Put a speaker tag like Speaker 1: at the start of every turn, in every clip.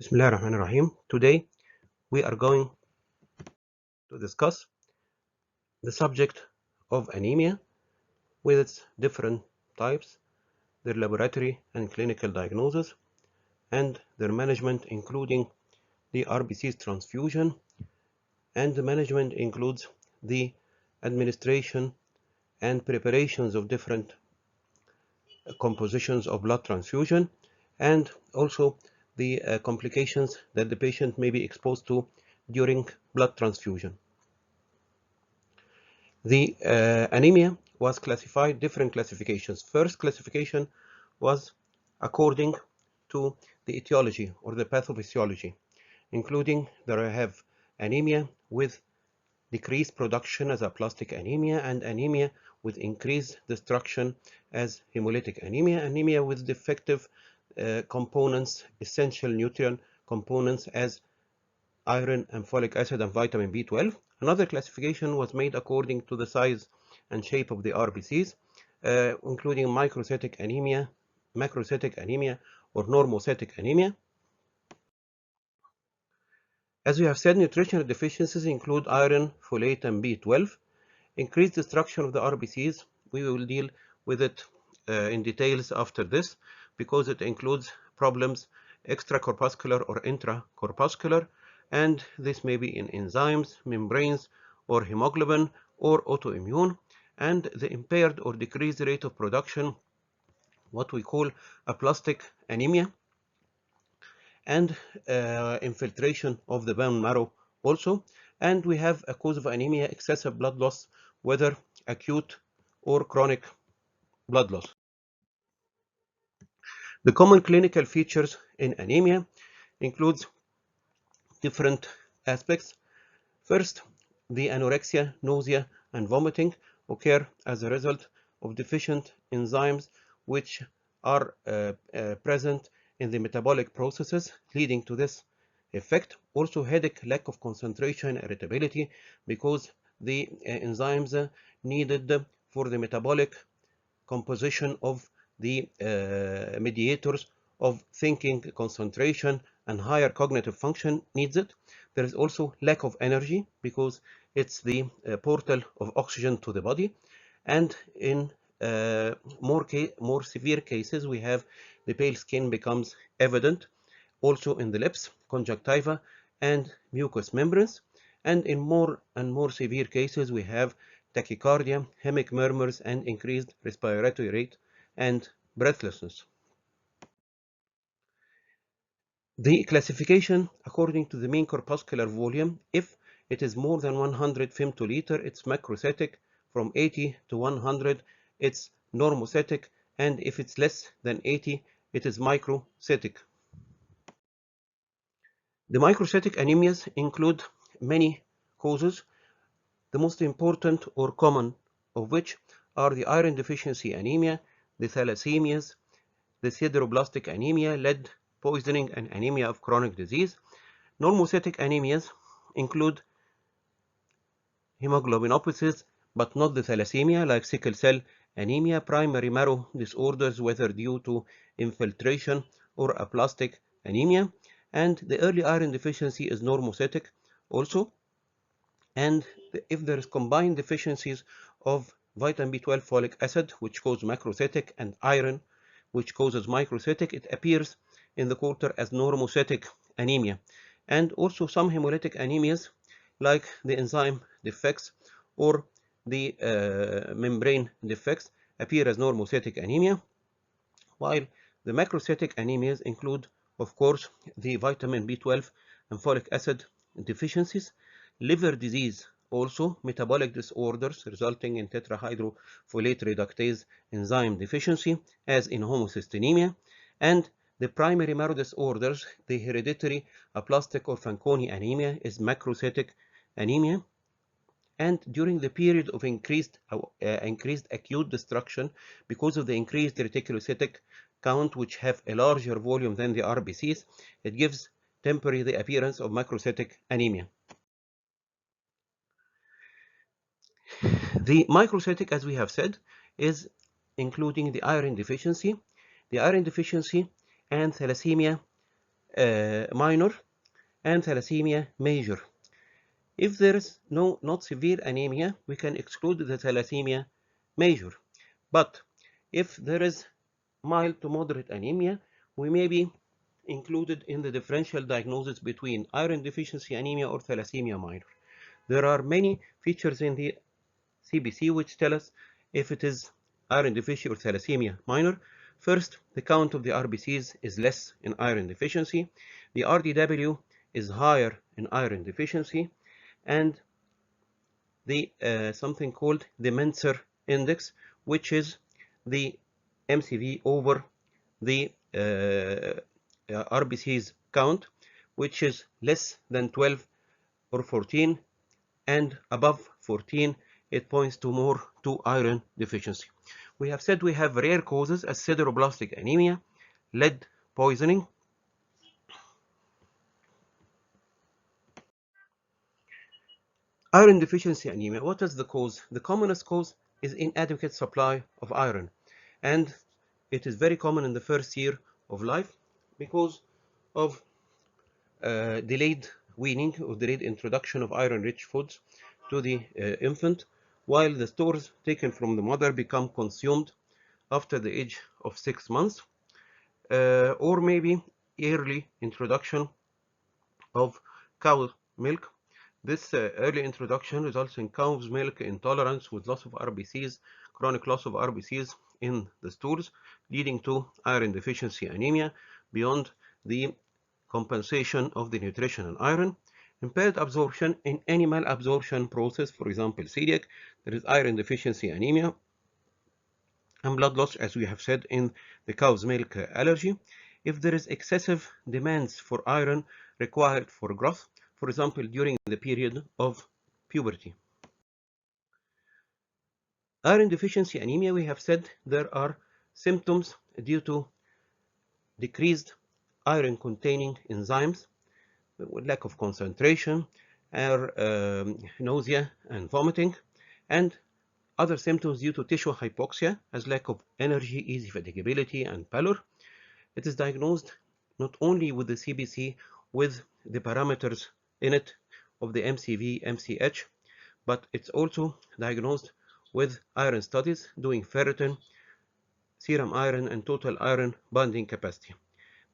Speaker 1: Bismillah ar-Rahman ar-Rahim. Today we are going to discuss the subject of anemia with its different types, their laboratory and clinical diagnosis, and their management, including the RBC's transfusion, and the management includes the administration and preparations of different compositions of blood transfusion, and also the complications that the patient may be exposed to during blood transfusion. The anemia was classified different classifications. First classification was according to the etiology or the pathophysiology, including that I have anemia with decreased production as aplastic anemia, and anemia with increased destruction as hemolytic anemia, anemia with defective components, essential nutrient components as iron and folic acid and vitamin B12. Another classification was made according to the size and shape of the RBCs, including microcytic anemia, macrocytic anemia, or normocytic anemia. As we have said, nutritional deficiencies include iron, folate, and B12. Increased destruction of the RBCs, we will deal with it in details after this, because it includes problems extracorpuscular or intracorpuscular, and this may be in enzymes, membranes, or hemoglobin, or autoimmune, and the impaired or decreased rate of production, what we call aplastic anemia, and infiltration of the bone marrow also. And we have a cause of anemia, excessive blood loss, whether acute or chronic blood loss. The common clinical features in anemia includes different aspects. First, the anorexia, nausea, and vomiting occur as a result of deficient enzymes which are present in the metabolic processes, leading to this effect. Also, headache, lack of concentration, irritability, because the enzymes needed for the metabolic composition of the mediators of thinking, concentration, and higher cognitive function needs it. There is also lack of energy because it's the portal of oxygen to the body. And in more severe cases, we have the pale skin becomes evident also in the lips, conjunctiva, and mucous membranes. And in more and more severe cases, we have tachycardia, hemic murmurs, and increased respiratory rate and breathlessness. The classification according to the mean corpuscular volume, if it is more than 100 femtoliter, it's macrocytic. From 80 to 100, it's normocytic, and if it's less than 80, it is microcytic. The microcytic anemias include many causes, the most important or common of which are the iron deficiency anemia, the thalassemias, the sideroblastic anemia, lead poisoning, and anemia of chronic disease. Normocytic anemias include hemoglobinopathies, but not the thalassemia, like sickle cell anemia, primary marrow disorders, whether due to infiltration or aplastic anemia, and the early iron deficiency is normocytic also. And if there is combined deficiencies of vitamin B12, folic acid, which cause macrocytic, and iron, which causes microcytic, it appears in the culture as normocytic anemia. And also some hemolytic anemias, like the enzyme defects or the membrane defects, appear as normocytic anemia, while the macrocytic anemias include, of course, the vitamin B12 and folic acid deficiencies, liver disease, also metabolic disorders resulting in tetrahydrofolate reductase enzyme deficiency, as in homocystinemia, and the primary marrow disorders, the hereditary aplastic or Fanconi anemia, is macrocytic anemia. And during the period of increased acute destruction, because of the increased reticulocytic count, which have a larger volume than the RBCs, it gives temporarily the appearance of macrocytic anemia. The microcytic, as we have said, is including the iron deficiency. The iron deficiency and thalassemia minor and thalassemia major. If there is not severe anemia, we can exclude the thalassemia major. But if there is mild to moderate anemia, we may be included in the differential diagnosis between iron deficiency anemia or thalassemia minor. There are many features in the CBC which tell us if it is iron deficiency or thalassemia minor. First, the count of the RBCs is less in iron deficiency. The RDW is higher in iron deficiency, and the something called the Menser index, which is the MCV over the RBCs count, which is less than 12 or 14, and above 14, it points to more to iron deficiency. We have said we have rare causes as sideroblastic anemia, lead poisoning. Iron deficiency anemia, what is the cause? The commonest cause is inadequate supply of iron, and it is very common in the first year of life because of delayed weaning or delayed introduction of iron-rich foods to the infant, while the stores taken from the mother become consumed after the age of 6 months, or maybe early introduction of cow milk. This early introduction results in cow's milk intolerance with loss of RBCs, chronic loss of RBCs in the stools, leading to iron deficiency anemia beyond the compensation of the nutrition and iron. Impaired absorption in any malabsorption process, for example, celiac, there is iron deficiency anemia, and blood loss, as we have said, in the cow's milk allergy. If there is excessive demands for iron required for growth, for example, during the period of puberty. Iron deficiency anemia, we have said there are symptoms due to decreased iron containing enzymes, lack of concentration, or nausea and vomiting, and other symptoms due to tissue hypoxia as lack of energy, easy fatigability, and pallor. It is diagnosed not only with the CBC with the parameters in it of the MCV, MCH, but it's also diagnosed with iron studies doing ferritin, serum iron, and total iron binding capacity.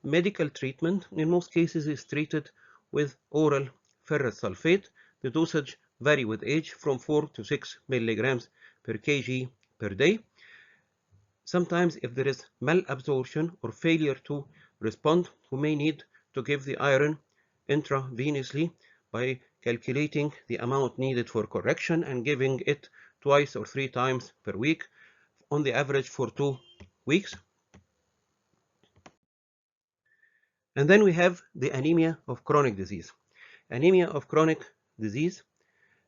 Speaker 1: Medical treatment in most cases is treated with oral ferrous sulfate. The dosage vary with age from 4 to 6 milligrams per kg per day. Sometimes if there is malabsorption or failure to respond, we may need to give the iron intravenously by calculating the amount needed for correction and giving it twice or 3 times per week on the average for 2 weeks. And then we have the anemia of chronic disease. Anemia of chronic disease,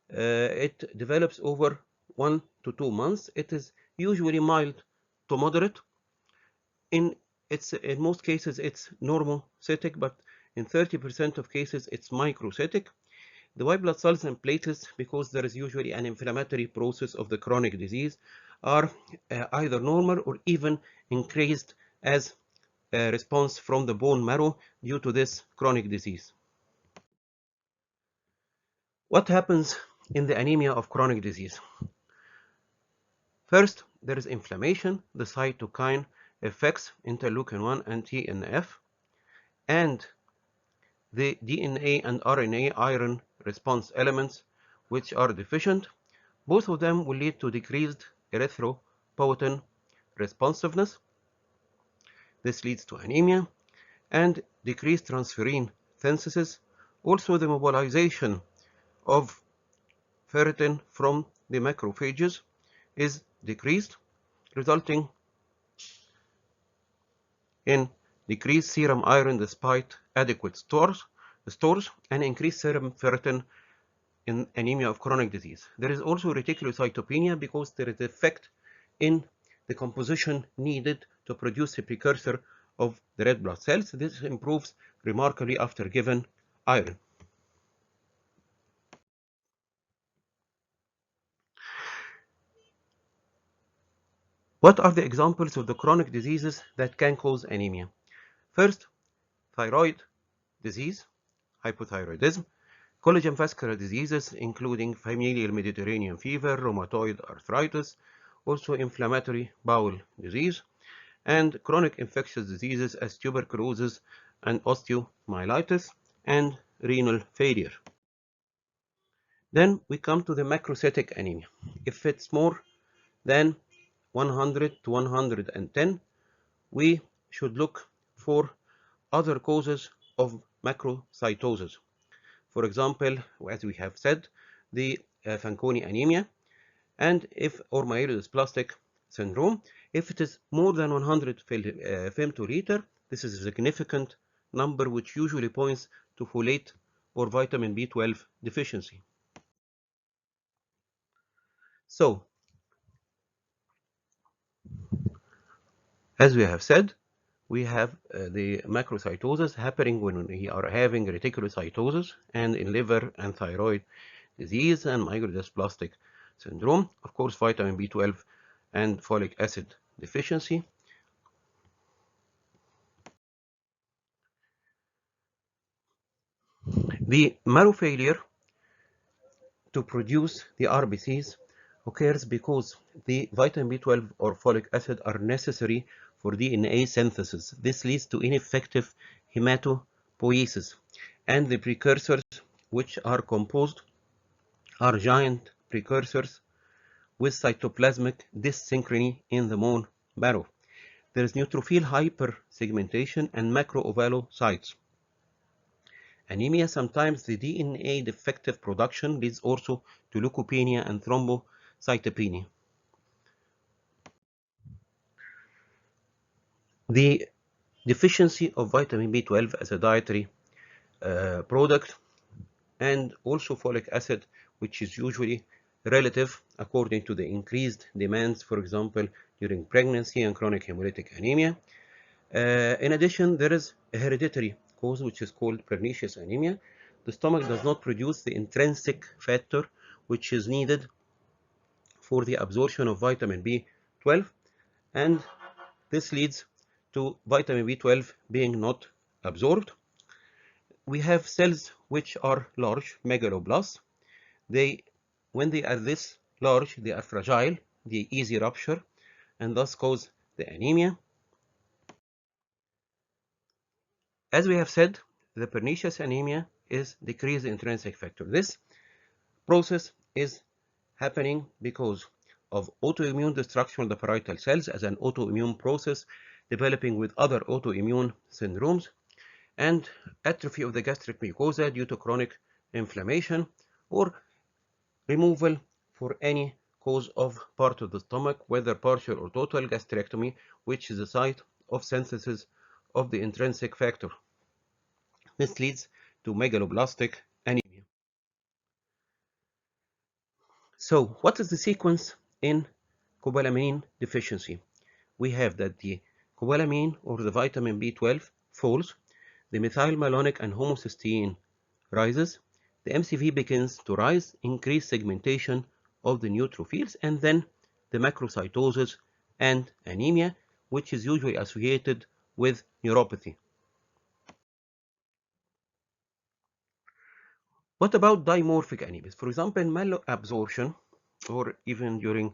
Speaker 1: it develops over 1 to 2 months. It is usually mild to moderate. In most cases, it's normocytic, but in 30% of cases, it's microcytic. The white blood cells and platelets, because there is usually an inflammatory process of the chronic disease, are either normal or even increased as a response from the bone marrow due to this chronic disease. What happens in the anemia of chronic disease? First, there is inflammation. The cytokine affects interleukin-1 and TNF, and the DNA and RNA iron response elements which are deficient. Both of them will lead to decreased erythropoietin responsiveness. This leads to anemia and decreased transferrin synthesis. Also, the mobilization of ferritin from the macrophages is decreased, resulting in decreased serum iron despite adequate stores and increased serum ferritin in anemia of chronic disease. There is also reticulocytopenia because there is effect in the composition needed to produce a precursor of the red blood cells. This improves remarkably after given iron. What are the examples of the chronic diseases that can cause anemia? First, thyroid disease, hypothyroidism, collagen vascular diseases, including familial Mediterranean fever, rheumatoid arthritis, also inflammatory bowel disease, and chronic infectious diseases as tuberculosis and osteomyelitis and renal failure. Then we come to the macrocytic anemia. If it's more than 100 to 110, we should look for other causes of macrocytosis. For example, as we have said, the Fanconi anemia, and if or myelodysplastic syndrome. If it is more than 100 femtoliter, this is a significant number which usually points to folate or vitamin B12 deficiency. So, as we have said, we have the macrocytosis happening when we are having reticulocytosis and in liver and thyroid disease and myelodysplastic syndrome. Of course, vitamin B12 and folic acid deficiency. The marrow failure to produce the RBCs occurs because the vitamin B12 or folic acid are necessary for DNA synthesis. This leads to ineffective hematopoiesis, and the precursors which are composed are giant precursors with cytoplasmic dyssynchrony in the bone marrow. There is neutrophil hypersegmentation and macroovalocytes. Anemia, sometimes the DNA defective production leads also to leukopenia and thrombocytopenia. The deficiency of vitamin B12 as a dietary product, and also folic acid, which is usually relative according to the increased demands, for example, during pregnancy and chronic hemolytic anemia. In addition, there is a hereditary cause which is called pernicious anemia. The stomach does not produce the intrinsic factor which is needed for the absorption of vitamin B12, and this leads to vitamin B12 being not absorbed. We have cells which are large, megaloblasts. When they are this large, they are fragile, they easy rupture, and thus cause the anemia. As we have said, the pernicious anemia is decreased intrinsic factor. This process is happening because of autoimmune destruction of the parietal cells as an autoimmune process developing with other autoimmune syndromes, and atrophy of the gastric mucosa due to chronic inflammation, or removal for any cause of part of the stomach, whether partial or total gastrectomy, which is the site of synthesis of the intrinsic factor. This leads to megaloblastic anemia. So, what is the sequence in cobalamin deficiency? We have that the cobalamin or the vitamin B12 falls, the methylmalonic and homocysteine rises, the MCV begins to rise, increased segmentation of the neutrophils, and then the macrocytosis and anemia, which is usually associated with neuropathy. What about dimorphic anemias? For example, malabsorption, or even during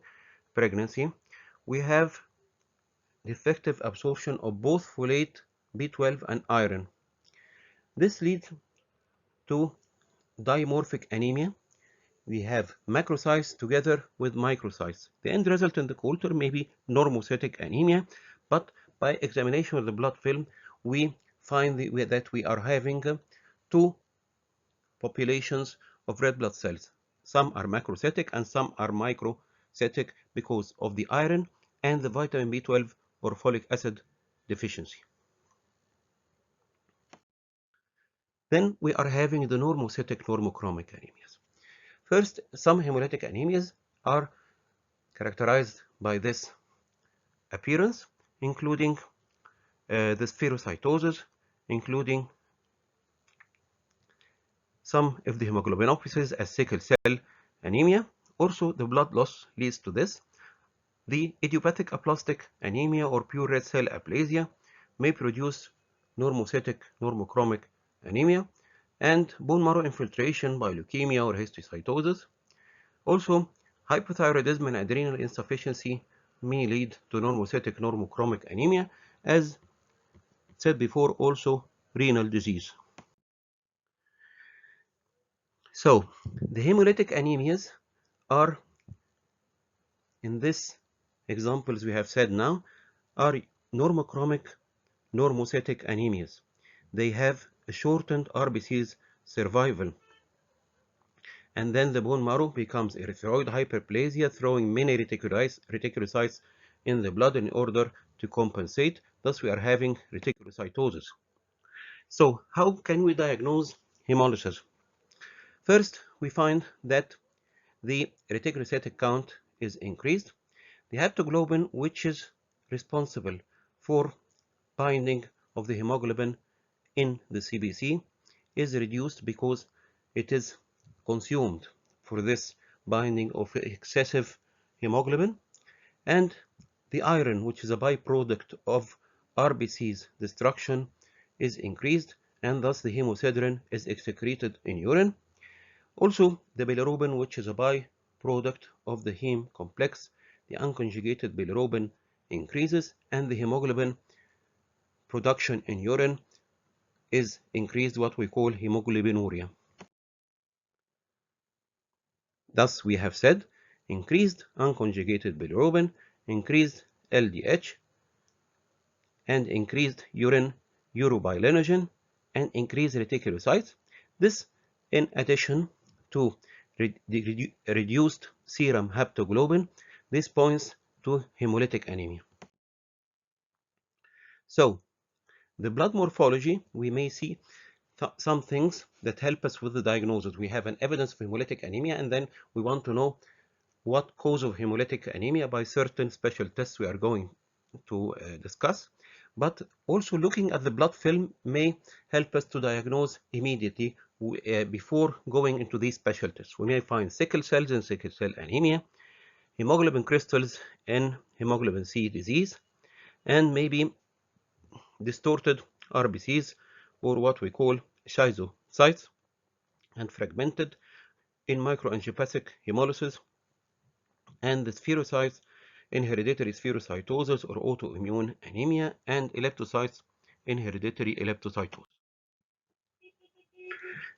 Speaker 1: pregnancy, we have defective absorption of both folate, B12, and iron. This leads to dimorphic anemia. We have macrocytes together with microcytes. The end result in the culture may be normocytic anemia, but by examination of the blood film, we find that we are having two populations of red blood cells. Some are macrocytic and some are microcytic because of the iron and the vitamin B12 or folic acid deficiency. Then we are having the normocytic normochromic anemias. First, some hemolytic anemias are characterized by this appearance, including the spherocytosis, including some of the hemoglobinopathies as sickle cell anemia. Also, the blood loss leads to this. The idiopathic aplastic anemia or pure red cell aplasia may produce normocytic normochromic anemia, and bone marrow infiltration by leukemia or histiocytosis. Also, hypothyroidism and adrenal insufficiency may lead to normocytic normochromic anemia, as said before, also renal disease. So, the hemolytic anemias are, in this examples we have said now, are normochromic normocytic anemias. They have a shortened RBC's survival, and then the bone marrow becomes erythroid hyperplasia, throwing many reticulocytes in the blood in order to compensate. Thus, we are having reticulocytosis. So, how can we diagnose hemolysis? First, we find that the reticulocytic count is increased. The haptoglobin, which is responsible for binding of the hemoglobin in the CBC, is reduced because it is consumed for this binding of excessive hemoglobin, and the iron, which is a byproduct of RBC's destruction, is increased, and thus the hemosiderin is excreted in urine. Also, the bilirubin, which is a byproduct of the heme complex, the unconjugated bilirubin, increases, and the hemoglobin production in urine is increased, what we call hemoglobinuria. Thus, we have said increased unconjugated bilirubin, increased LDH, and increased urine urobilinogen, and increased reticulocytes. This, in addition to reduced serum haptoglobin, this points to hemolytic anemia. So, the blood morphology, we may see some things that help us with the diagnosis. We have an evidence of hemolytic anemia, and then we want to know what cause of hemolytic anemia by certain special tests we are going to discuss. But also looking at the blood film may help us to diagnose immediately before going into these special tests. We may find sickle cells in sickle cell anemia, hemoglobin crystals in hemoglobin C disease, and maybe distorted RBCs, or what we call schizocytes, and fragmented in microangiopathic hemolysis, and the spherocytes in hereditary spherocytosis or autoimmune anemia, and eleptocytes in hereditary eleptocytosis.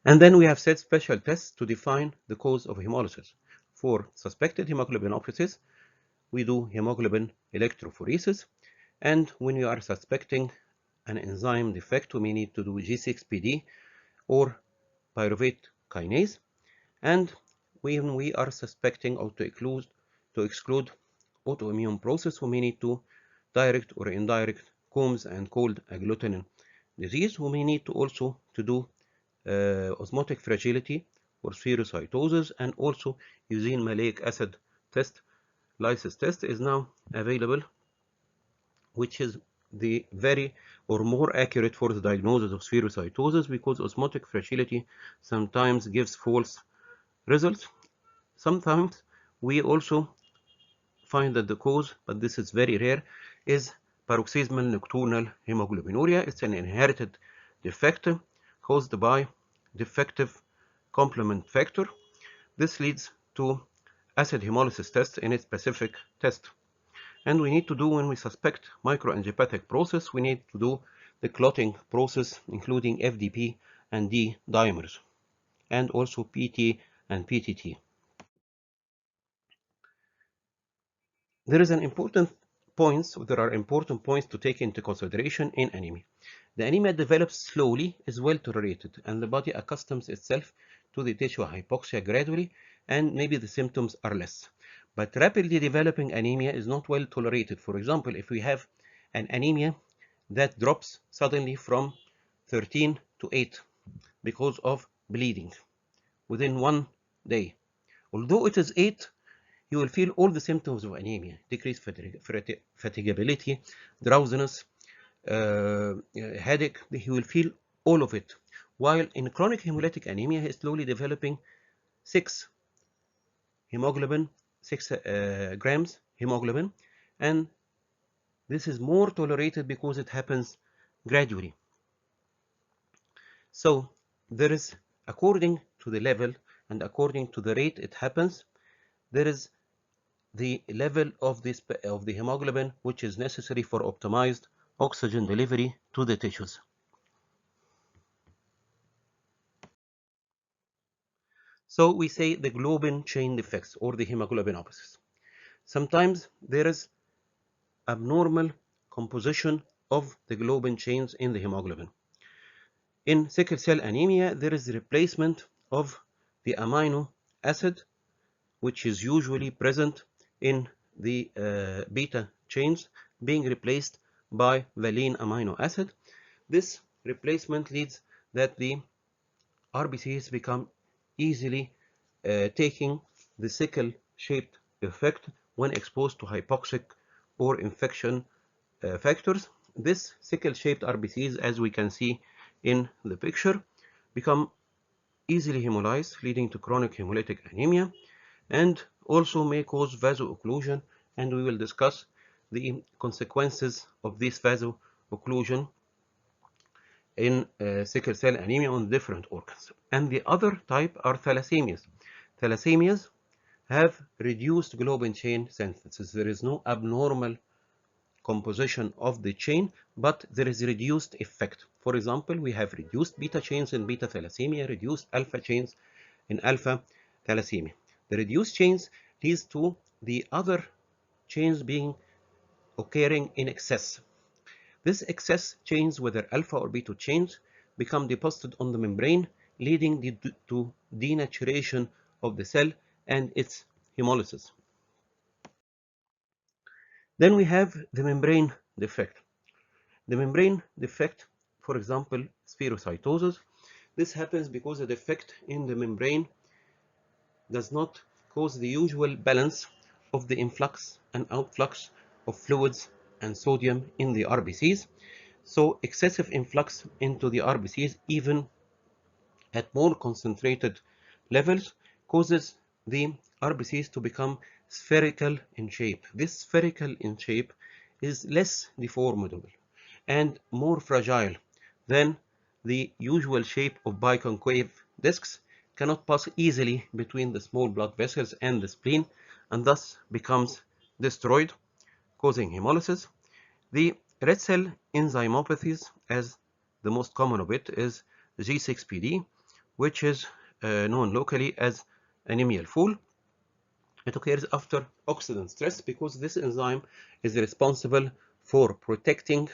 Speaker 1: And then we have set special tests to define the cause of hemolysis. For suspected hemoglobinopathies, we do hemoglobin electrophoresis, and when we are suspecting an enzyme defect, we may need to do G6PD or pyruvate kinase, and when we are suspecting or to exclude autoimmune process, we may need to direct or indirect Combs and cold agglutinin disease. We may need to also to do osmotic fragility or spherocytosis, and also using maleic acid test. Lysis test is now available, which is the very or more accurate for the diagnosis of spherocytosis, because osmotic fragility sometimes gives false results. Sometimes we also find that the cause, but this is very rare, is paroxysmal nocturnal hemoglobinuria. It's an inherited defect caused by defective complement factor. This leads to acid hemolysis test in a specific test. And we need to do, when we suspect microangiopathic process, we need to do the clotting process, including FDP and D dimers, and also PT and PTT. There are important points to take into consideration in anemia. The anemia develops slowly, is well tolerated, and the body accustoms itself to the tissue hypoxia gradually, and maybe the symptoms are less. But rapidly developing anemia is not well tolerated. For example, if we have an anemia that drops suddenly from 13 to 8 because of bleeding within 1 day, although it is 8, you will feel all the symptoms of anemia: decreased fatigability, drowsiness, headache. He will feel all of it. While in chronic hemolytic anemia, he is slowly developing 6 grams hemoglobin, and this is more tolerated because it happens gradually. So there is, according to the level and according to the rate it happens, there is the level of the hemoglobin which is necessary for optimized oxygen delivery to the tissues. So we say the globin chain defects or the hemoglobinopathies. Sometimes there is abnormal composition of the globin chains in the hemoglobin. In sickle cell anemia, there is replacement of the amino acid, which is usually present in the beta chains, being replaced by valine amino acid. This replacement leads that the RBCs become easily taking the sickle-shaped effect when exposed to hypoxic or infection factors. This sickle-shaped RBCs, as we can see in the picture, become easily hemolyzed, leading to chronic hemolytic anemia, and also may cause vasoocclusion, and we will discuss the consequences of this vasoocclusion in sickle cell anemia on different organs. And the other type are thalassemias. Thalassemias have reduced globin chain synthesis. There is no abnormal composition of the chain, but there is reduced effect. For example, we have reduced beta chains in beta thalassemia, reduced alpha chains in alpha thalassemia. The reduced chains leads to the other chains being occurring in excess. This excess chains, whether alpha or beta chains, become deposited on the membrane, leading to denaturation of the cell and its hemolysis. Then we have the membrane defect. The membrane defect, for example, spherocytosis. This happens because a defect in the membrane does not cause the usual balance of the influx and outflux of fluids and sodium in the RBCs. So excessive influx into the RBCs, even at more concentrated levels, causes the RBCs to become spherical in shape. This spherical in shape is less deformable and more fragile than the usual shape of biconcave discs, cannot pass easily between the small blood vessels and the spleen, and thus becomes destroyed, causing hemolysis. The red cell enzymopathies, as the most common of it, is G6PD, which is known locally as anemia fool. It occurs after oxidant stress because this enzyme is responsible for protecting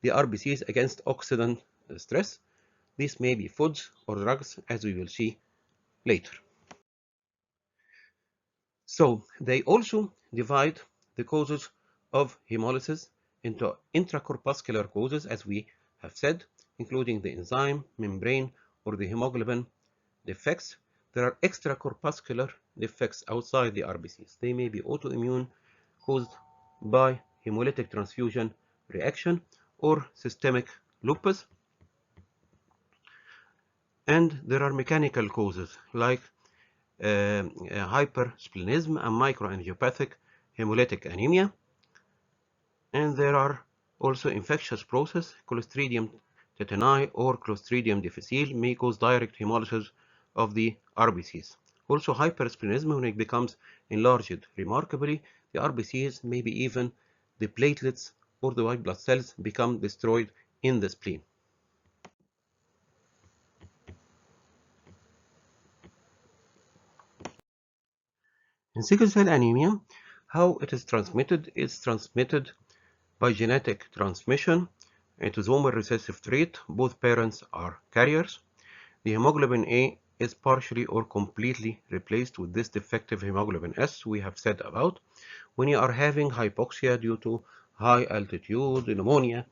Speaker 1: the RBCs against oxidant stress. This may be foods or drugs, as we will see later. So they also divide the causes of hemolysis into intracorpuscular causes, as we have said, including the enzyme, membrane, or the hemoglobin defects. There are extracorpuscular defects outside the RBCs. They may be autoimmune, caused by hemolytic transfusion reaction or systemic lupus. And there are mechanical causes like hypersplenism and microangiopathic hemolytic anemia. And there are also infectious process, Clostridium tetani or Clostridium difficile may cause direct hemolysis of the RBCs. Also hypersplenism, when it becomes enlarged remarkably, the RBCs, maybe even the platelets or the white blood cells, become destroyed in the spleen. In sickle cell anemia, how it is transmitted? It's transmitted by genetic transmission. Autosomal recessive trait. Both parents are carriers. The hemoglobin A is partially or completely replaced with this defective hemoglobin S we have said about. When you are having hypoxia due to high altitude pneumonia,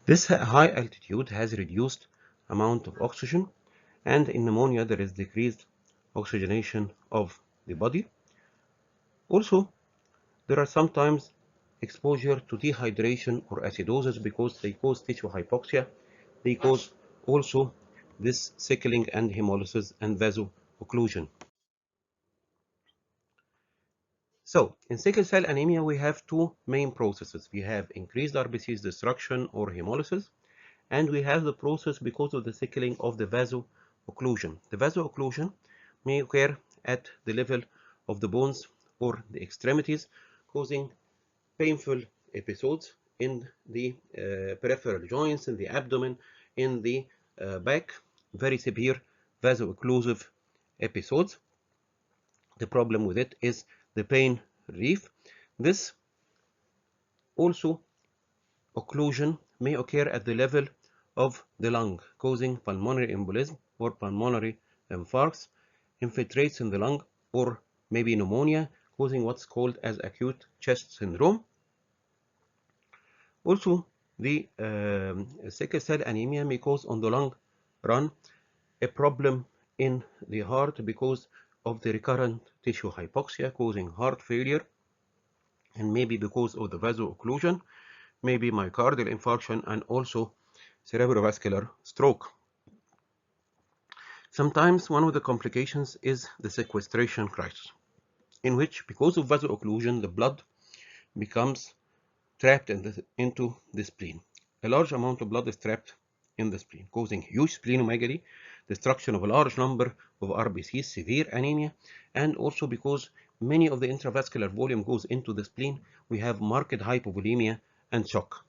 Speaker 1: this high altitude has reduced amount of oxygen, and in pneumonia there is decreased oxygenation of the body. Also, there are sometimes exposure to dehydration or acidosis because they cause tissue hypoxia. They cause also this sickling and hemolysis and vasoocclusion. So, in sickle cell anemia, we have two main processes. We have increased RBCs destruction or hemolysis, and we have the process because of the sickling of the vaso-occlusion. The vaso-occlusion may occur at the level of the bones or the extremities, causing painful episodes in the peripheral joints, in the abdomen, in the back, very severe vaso-occlusive episodes. The problem with it is the pain relief. This also occlusion may occur at the level of the lung, causing pulmonary embolism or pulmonary infarcts, infiltrates in the lung, or maybe pneumonia, causing what's called as acute chest syndrome. Also, the sickle cell anemia may cause on the long run a problem in the heart because of the recurrent tissue hypoxia, causing heart failure, and maybe because of the vaso-occlusion, maybe myocardial infarction, and also cerebrovascular stroke. Sometimes one of the complications is the sequestration crisis, in which, because of vaso-occlusion, the blood becomes trapped into the spleen. A large amount of blood is trapped in the spleen, causing huge splenomegaly, destruction of a large number of RBCs, severe anemia, and also because many of the intravascular volume goes into the spleen, we have marked hypovolemia and shock.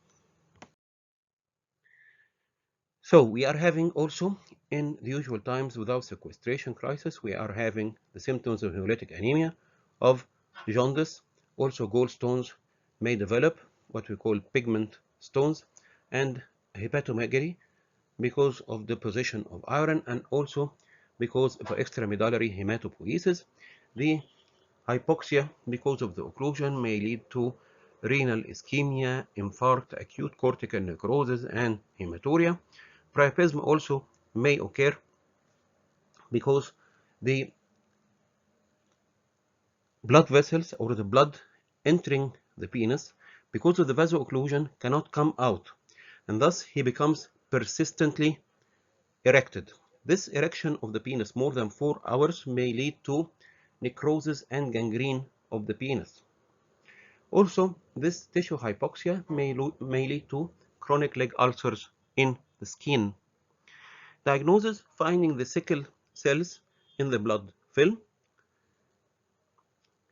Speaker 1: So we are having also, in the usual times without sequestration crisis, we are having the symptoms of hemolytic anemia, of jaundice, also gallstones may develop, what we call pigment stones, and hepatomegaly because of deposition of iron and also because of extramedullary hematopoiesis. The hypoxia because of the occlusion may lead to renal ischemia, infarct, acute cortical necrosis, and hematuria. Priapism also may occur because the blood vessels or the blood entering the penis because of the vaso-occlusion cannot come out, and thus he becomes persistently erected. This erection of the penis more than 4 hours may lead to necrosis and gangrene of the penis. Also, this tissue hypoxia may lead to chronic leg ulcers in the skin. Diagnosis: finding the sickle cells in the blood film,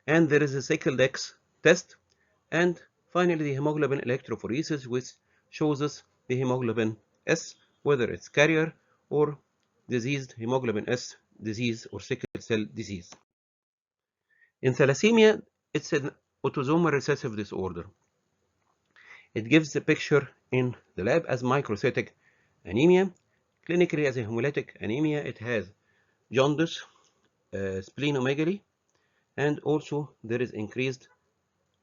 Speaker 1: and there is a sickle X test, and finally the hemoglobin electrophoresis, which shows us the hemoglobin S, whether it's carrier or diseased hemoglobin S disease or sickle cell disease. In thalassemia, it's an autosomal recessive disorder. It gives the picture in the lab as microcytic anemia. Clinically, as a hemolytic anemia, it has jaundice, splenomegaly, and also there is increased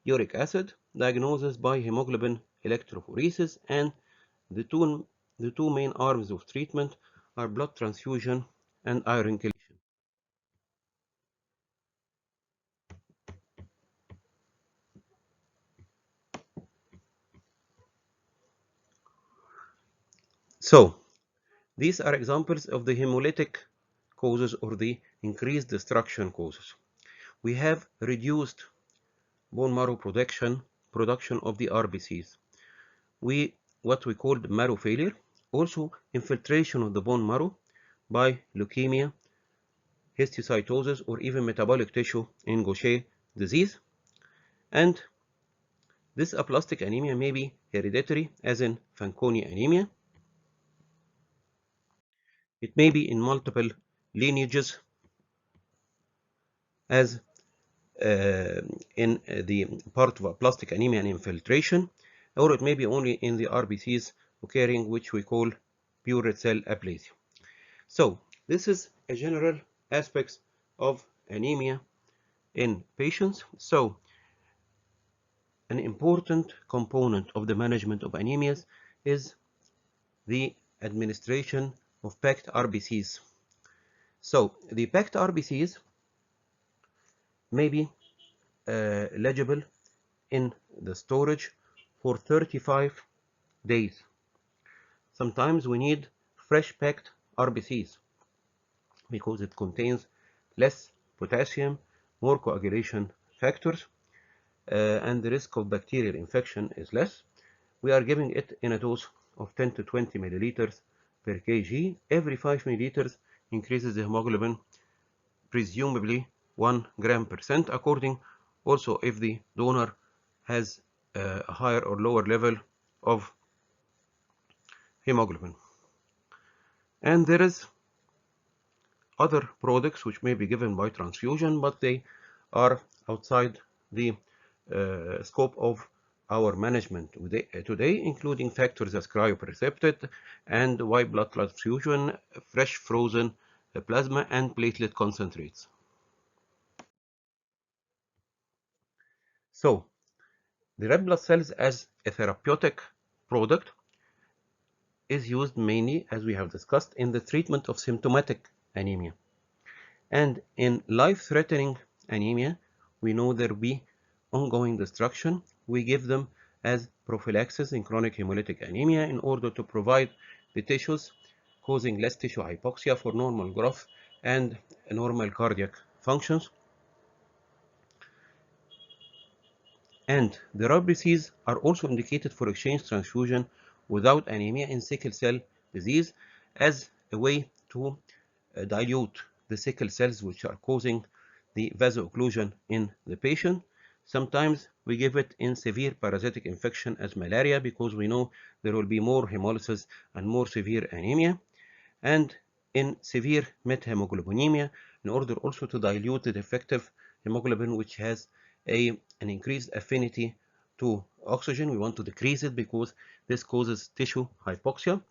Speaker 1: uric acid. Diagnosis by hemoglobin electrophoresis, and the two main arms of treatment are blood transfusion and iron chelation. So these are examples of the hemolytic causes or the increased destruction causes. We have reduced bone marrow production of the RBCs. What we called marrow failure, also infiltration of the bone marrow by leukemia, histiocytosis, or even metabolic tissue in Gaucher disease. And this aplastic anemia may be hereditary, as in Fanconi anemia. It may be in multiple lineages, as in the part of aplastic anemia and infiltration, or it may be only in the RBCs occurring, which we call pure red cell aplasia. So this is a general aspects of anemia in patients. So an important component of the management of anemias is the administration of packed RBCs. So the packed RBCs may be legible in the storage for 35 days. Sometimes we need fresh packed RBCs because it contains less potassium, more coagulation factors, and the risk of bacterial infection is less. We are giving it in a dose of 10 to 20 milliliters per kg. Every 5 milliliters increases the hemoglobin presumably 1 gram percent, according also if the donor has a higher or lower level of hemoglobin. And there is other products which may be given by transfusion, but they are outside the scope of our management today, including factors as cryoprecipitate and white blood transfusion, fresh frozen plasma, and platelet concentrates. So, the red blood cells as a therapeutic product is used mainly, as we have discussed, in the treatment of symptomatic anemia. And in life-threatening anemia, we know there will be ongoing destruction. We give them as prophylaxis in chronic hemolytic anemia in order to provide the tissues, causing less tissue hypoxia for normal growth and normal cardiac functions. And the RBCs are also indicated for exchange transfusion without anemia in sickle cell disease as a way to dilute the sickle cells which are causing the vasoocclusion in the patient. Sometimes we give it in severe parasitic infection as malaria because we know there will be more hemolysis and more severe anemia, and in severe methemoglobinemia in order also to dilute the defective hemoglobin which has an increased affinity to oxygen. We want to decrease it because this causes tissue hypoxia.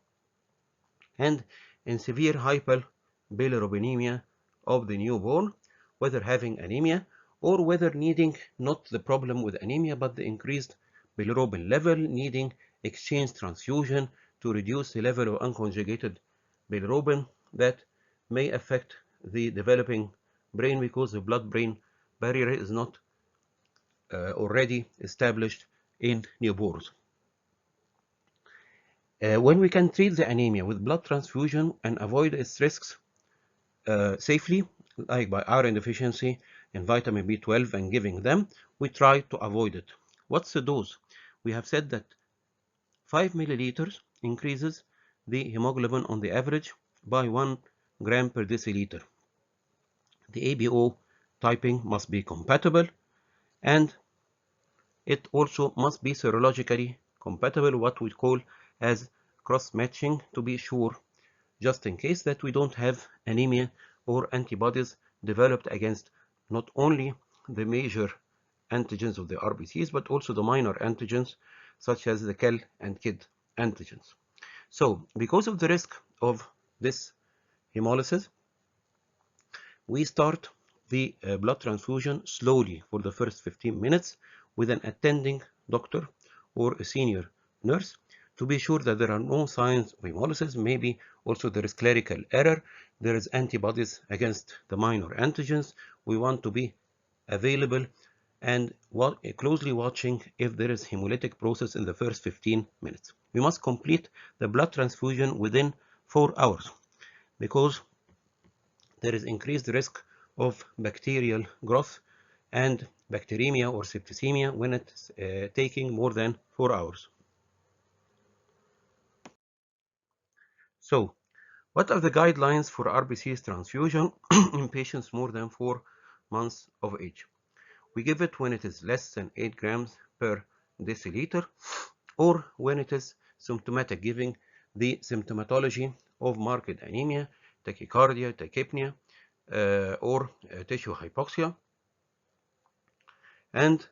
Speaker 1: And in severe hyperbilirubinemia of the newborn, whether having anemia or whether needing not the problem with anemia but the increased bilirubin level, needing exchange transfusion to reduce the level of unconjugated bilirubin that may affect the developing brain because the blood-brain barrier is not already established in newborns. When we can treat the anemia with blood transfusion and avoid its risks safely, like by iron deficiency and vitamin B12 and giving them, we try to avoid it. What's the dose? We have said that 5 milliliters increases the hemoglobin on the average by 1 gram per deciliter. The ABO typing must be compatible, and it also must be serologically compatible, what we call as cross-matching, to be sure, just in case that we don't have anemia or antibodies developed against not only the major antigens of the RBCs, but also the minor antigens, such as the KEL and KID antigens. So, because of the risk of this hemolysis, we start the blood transfusion slowly for the first 15 minutes with an attending doctor or a senior nurse to be sure that there are no signs of hemolysis. Maybe also there is clerical error. There is antibodies against the minor antigens. We want to be available and closely watching if there is hemolytic process in the first 15 minutes. We must complete the blood transfusion within 4 hours because there is increased risk of bacterial growth and bacteremia or septicemia when it's taking more than 4 hours. So, what are the guidelines for RBC's transfusion in patients more than 4 months of age? We give it when it is less than 8 grams per deciliter or when it is symptomatic, giving the symptomatology of marked anemia, tachycardia, tachypnea, or tissue hypoxia. And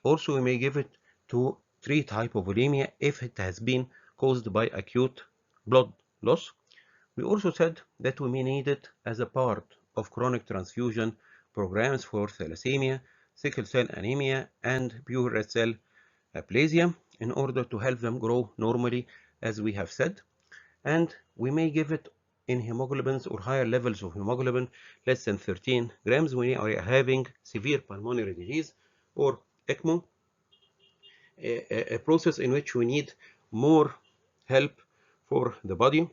Speaker 1: also we may give it to treat hypovolemia if it has been caused by acute blood loss. We also said that we may need it as a part of chronic transfusion programs for thalassemia, sickle cell anemia, and pure red cell aplasia in order to help them grow normally, as we have said. And we may give it in hemoglobins or higher levels of hemoglobin less than 13 grams when we are having severe pulmonary disease or ECMO, a process in which we need more help for the body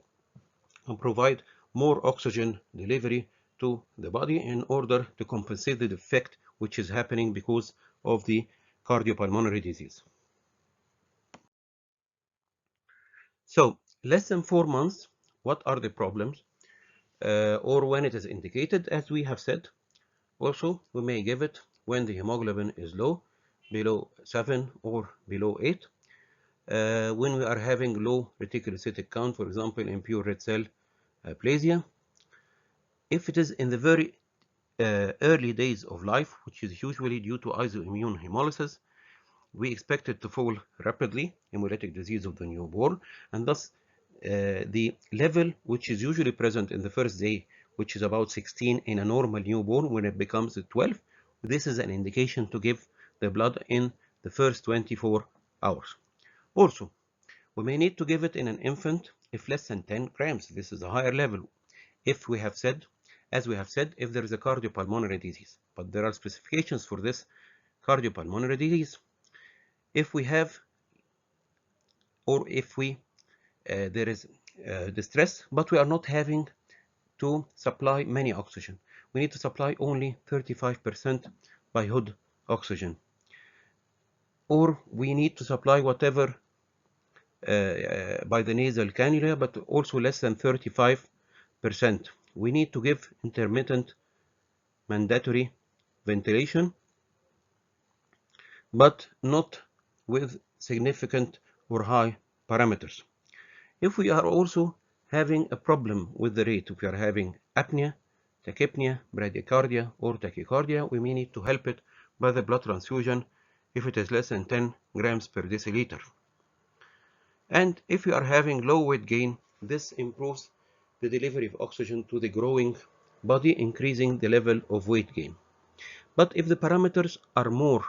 Speaker 1: and provide more oxygen delivery to the body in order to compensate the defect which is happening because of the cardiopulmonary disease. So, less than 4 months, what are the problems? Or when it is indicated, as we have said. Also, we may give it when the hemoglobin is low, below 7 or below 8. When we are having low reticulocytic count, for example, in pure red cell aplasia. If it is in the very early days of life, which is usually due to isoimmune hemolysis, we expect it to fall rapidly, hemolytic disease of the newborn, and thus the level which is usually present in the first day, which is about 16 in a normal newborn, when it becomes 12, this is an indication to give the blood in the first 24 hours. Also, we may need to give it in an infant if less than 10 grams. This is a higher level. If we have said, as we have said, if there is a cardiopulmonary disease, but there are specifications for this cardiopulmonary disease. If we have, or if we there is distress, but we are not having to supply many oxygen. We need to supply only 35% by hood oxygen. Or we need to supply whatever by the nasal cannula, but also less than 35%. We need to give intermittent mandatory ventilation, but not with significant or high parameters. If we are also having a problem with the rate, if we are having apnea, tachypnea, bradycardia, or tachycardia, we may need to help it by the blood transfusion if it is less than 10 grams per deciliter. And if we are having low weight gain, this improves the delivery of oxygen to the growing body, increasing the level of weight gain. But if the parameters are more,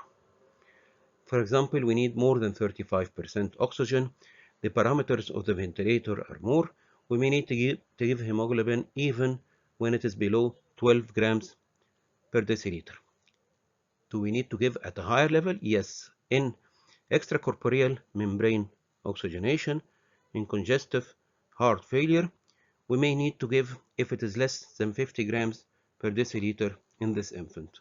Speaker 1: for example, we need more than 35% oxygen, the parameters of the ventilator are more, we may need to give hemoglobin even when it is below 12 grams per deciliter. Do we need to give at a higher level? Yes. In extracorporeal membrane oxygenation, in congestive heart failure, we may need to give if it is less than 50 grams per deciliter in this infant.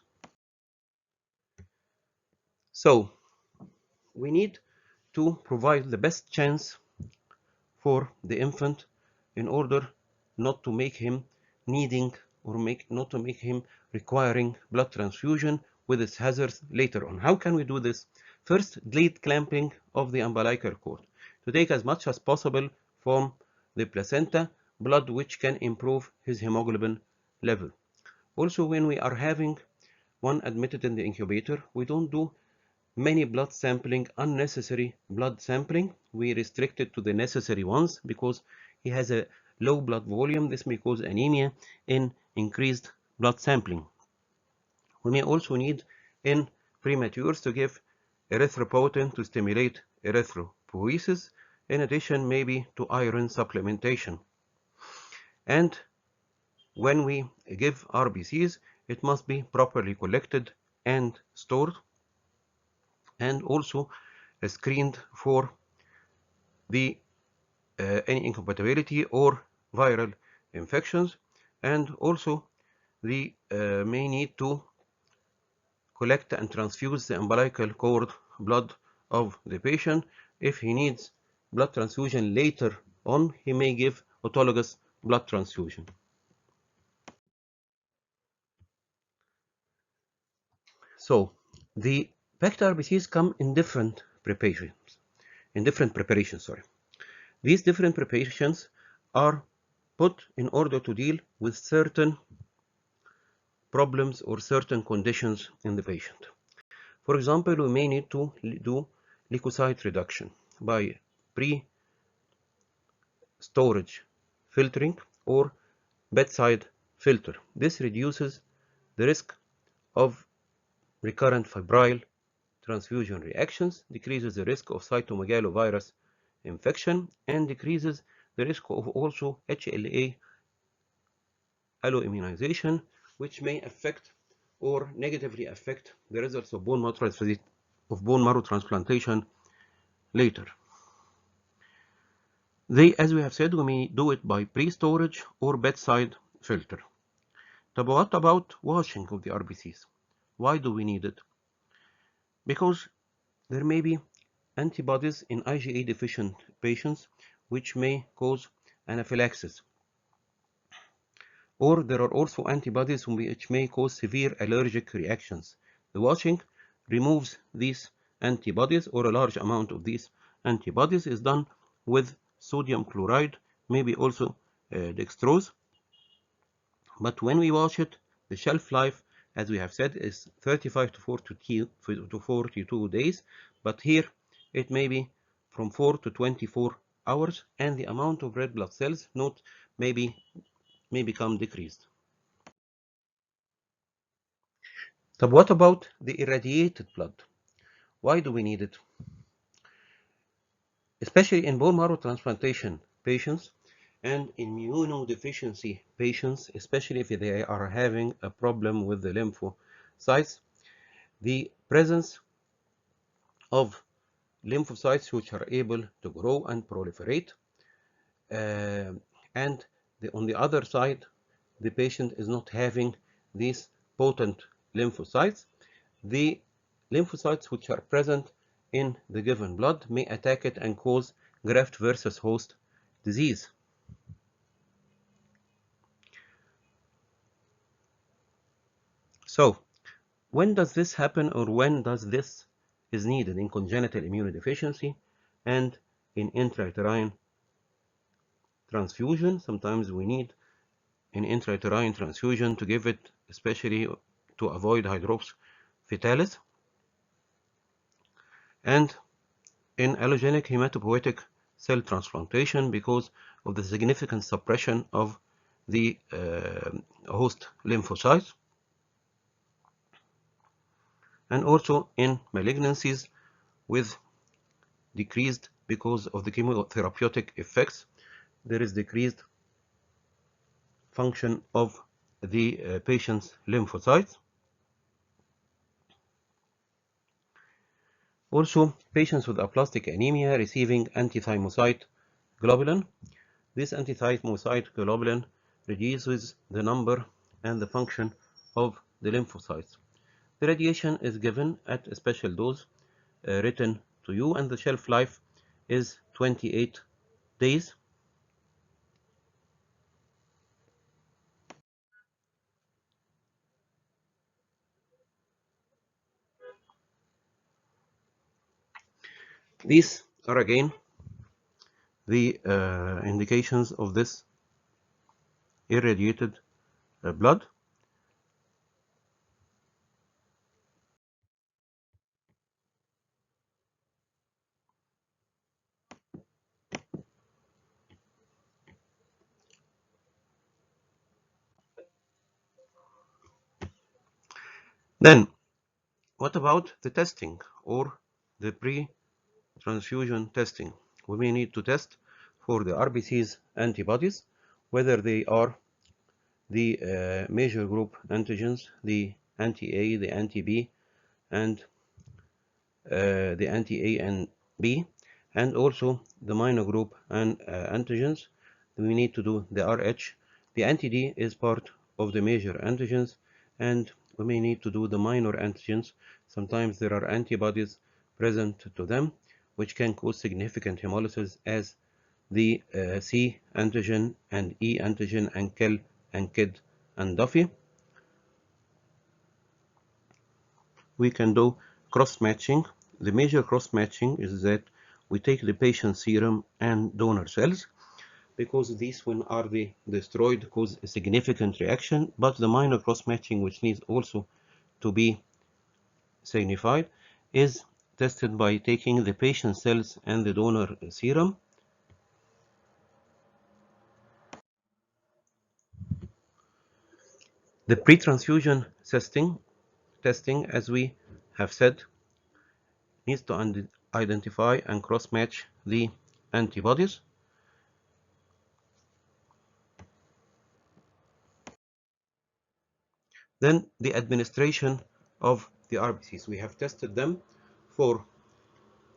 Speaker 1: So, we need to provide the best chance for the infant in order not to make him needing or not to make him requiring blood transfusion with its hazards later on. How can we do this? First, delayed clamping of the umbilical cord to take as much as possible from the placenta blood, which can improve his hemoglobin level. Also, when we are having one admitted in the incubator, we don't do many blood sampling, unnecessary blood sampling. We restrict it to the necessary ones because he has a low blood volume. This may cause anemia in increased blood sampling. We may also need in prematures to give erythropoietin to stimulate erythropoiesis, in addition maybe to iron supplementation. And when we give RBCs, it must be properly collected and stored, and also screened for the any incompatibility or viral infections, and also the may need to collect and transfuse the umbilical cord blood of the patient. If he needs blood transfusion later on, he may give autologous blood transfusion. So the packed RBCs come in different preparations. These different preparations are put in order to deal with certain problems or certain conditions in the patient. For example, we may need to do leukocyte reduction by pre-storage filtering or bedside filter. This reduces the risk of recurrent febrile transfusion reactions, decreases the risk of cytomegalovirus infection, and decreases the risk of also HLA alloimmunization, which may affect or negatively affect the results of bone marrow transplantation later. As we have said, we may do it by pre-storage or bedside filter. But what about washing of the RBCs? Why do we need it? Because There may be antibodies in IgA deficient patients which may cause anaphylaxis, or there are also antibodies which may cause severe allergic reactions. The washing removes these antibodies, or a large amount of these antibodies is done with sodium chloride, maybe also dextrose. But when we wash it, the shelf life, as we have said, is 35 to 42 days, but here it may be from 4 to 24 hours, and the amount of red blood cells, note, may become decreased. So what about the irradiated blood? Why do we need it? Especially in bone marrow transplantation patients and immunodeficiency patients, especially if they are having a problem with the lymphocytes, the presence of lymphocytes which are able to grow and proliferate, and on the other side, the patient is not having these potent lymphocytes. The lymphocytes which are present in the given blood may attack it and cause graft versus host disease. So, when does this happen, or when does this is needed? In congenital immunodeficiency and in intrauterine transfusion. Sometimes we need an intrauterine transfusion to give it, especially to avoid hydrops fetalis, and in allogenic hematopoietic cell transplantation because of the significant suppression of the host lymphocytes, and also in malignancies with decreased, because of the chemotherapeutic effects, there is decreased function of the patient's lymphocytes. Also, patients with aplastic anemia receiving antithymocyte globulin. This antithymocyte globulin reduces the number and the function of the lymphocytes. The radiation is given at a special dose written to you, and the shelf life is 28 days. These are again the indications of this irradiated blood. Then, what about the testing or the pre-transfusion testing? We may need to test for the RBC's antibodies, whether they are the major group antigens, the anti-A, the anti-B, and the anti-A and B, and also the minor group and antigens. We need to do the RH. The anti-D is part of the major antigens, and we may need to do the minor antigens. Sometimes there are antibodies present to them, which can cause significant hemolysis, as the C antigen and E antigen and KIL and KID and Duffy. We can do cross-matching. The major cross-matching is that we take the patient's serum and donor cells, because these, when are they destroyed, cause a significant reaction. But the minor cross-matching, which needs also to be signified, is tested by taking the patient cells and the donor serum. The pre-transfusion testing, as we have said, needs to identify and cross-match the antibodies. Then the administration of the RBCs. We have tested them for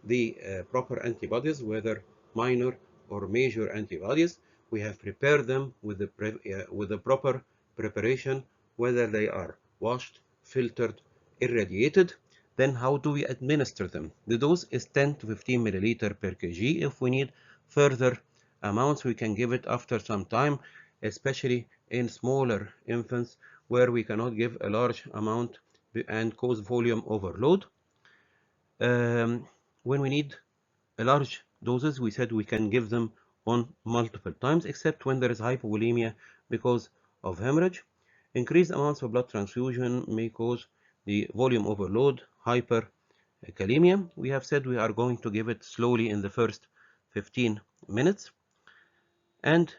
Speaker 1: the proper antibodies, whether minor or major antibodies. We have prepared them with the proper preparation, whether they are washed, filtered, irradiated. Then how do we administer them? The dose is 10 to 15 milliliter per kg. If we need further amounts, we can give it after some time, especially in smaller infants where we cannot give a large amount and cause volume overload. When we need a large doses, we said we can give them on multiple times, except when there is hypovolemia because of hemorrhage. Increased amounts of blood transfusion may cause the volume overload, hyperkalemia. We have said we are going to give it slowly in the first 15 minutes. And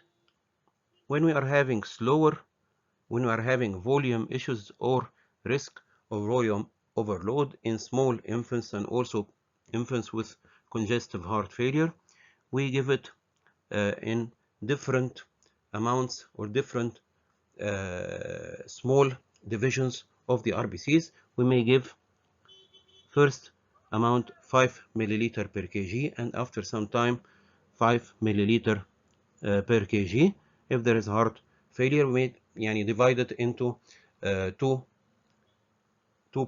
Speaker 1: when we are having volume issues or risk of volume overload in small infants and also infants with congestive heart failure, we give it in different amounts or different small divisions of the RBCs. We may give first amount 5 milliliter per kg and after some time 5 milliliter per kg. If there is heart failure, we may divide it into two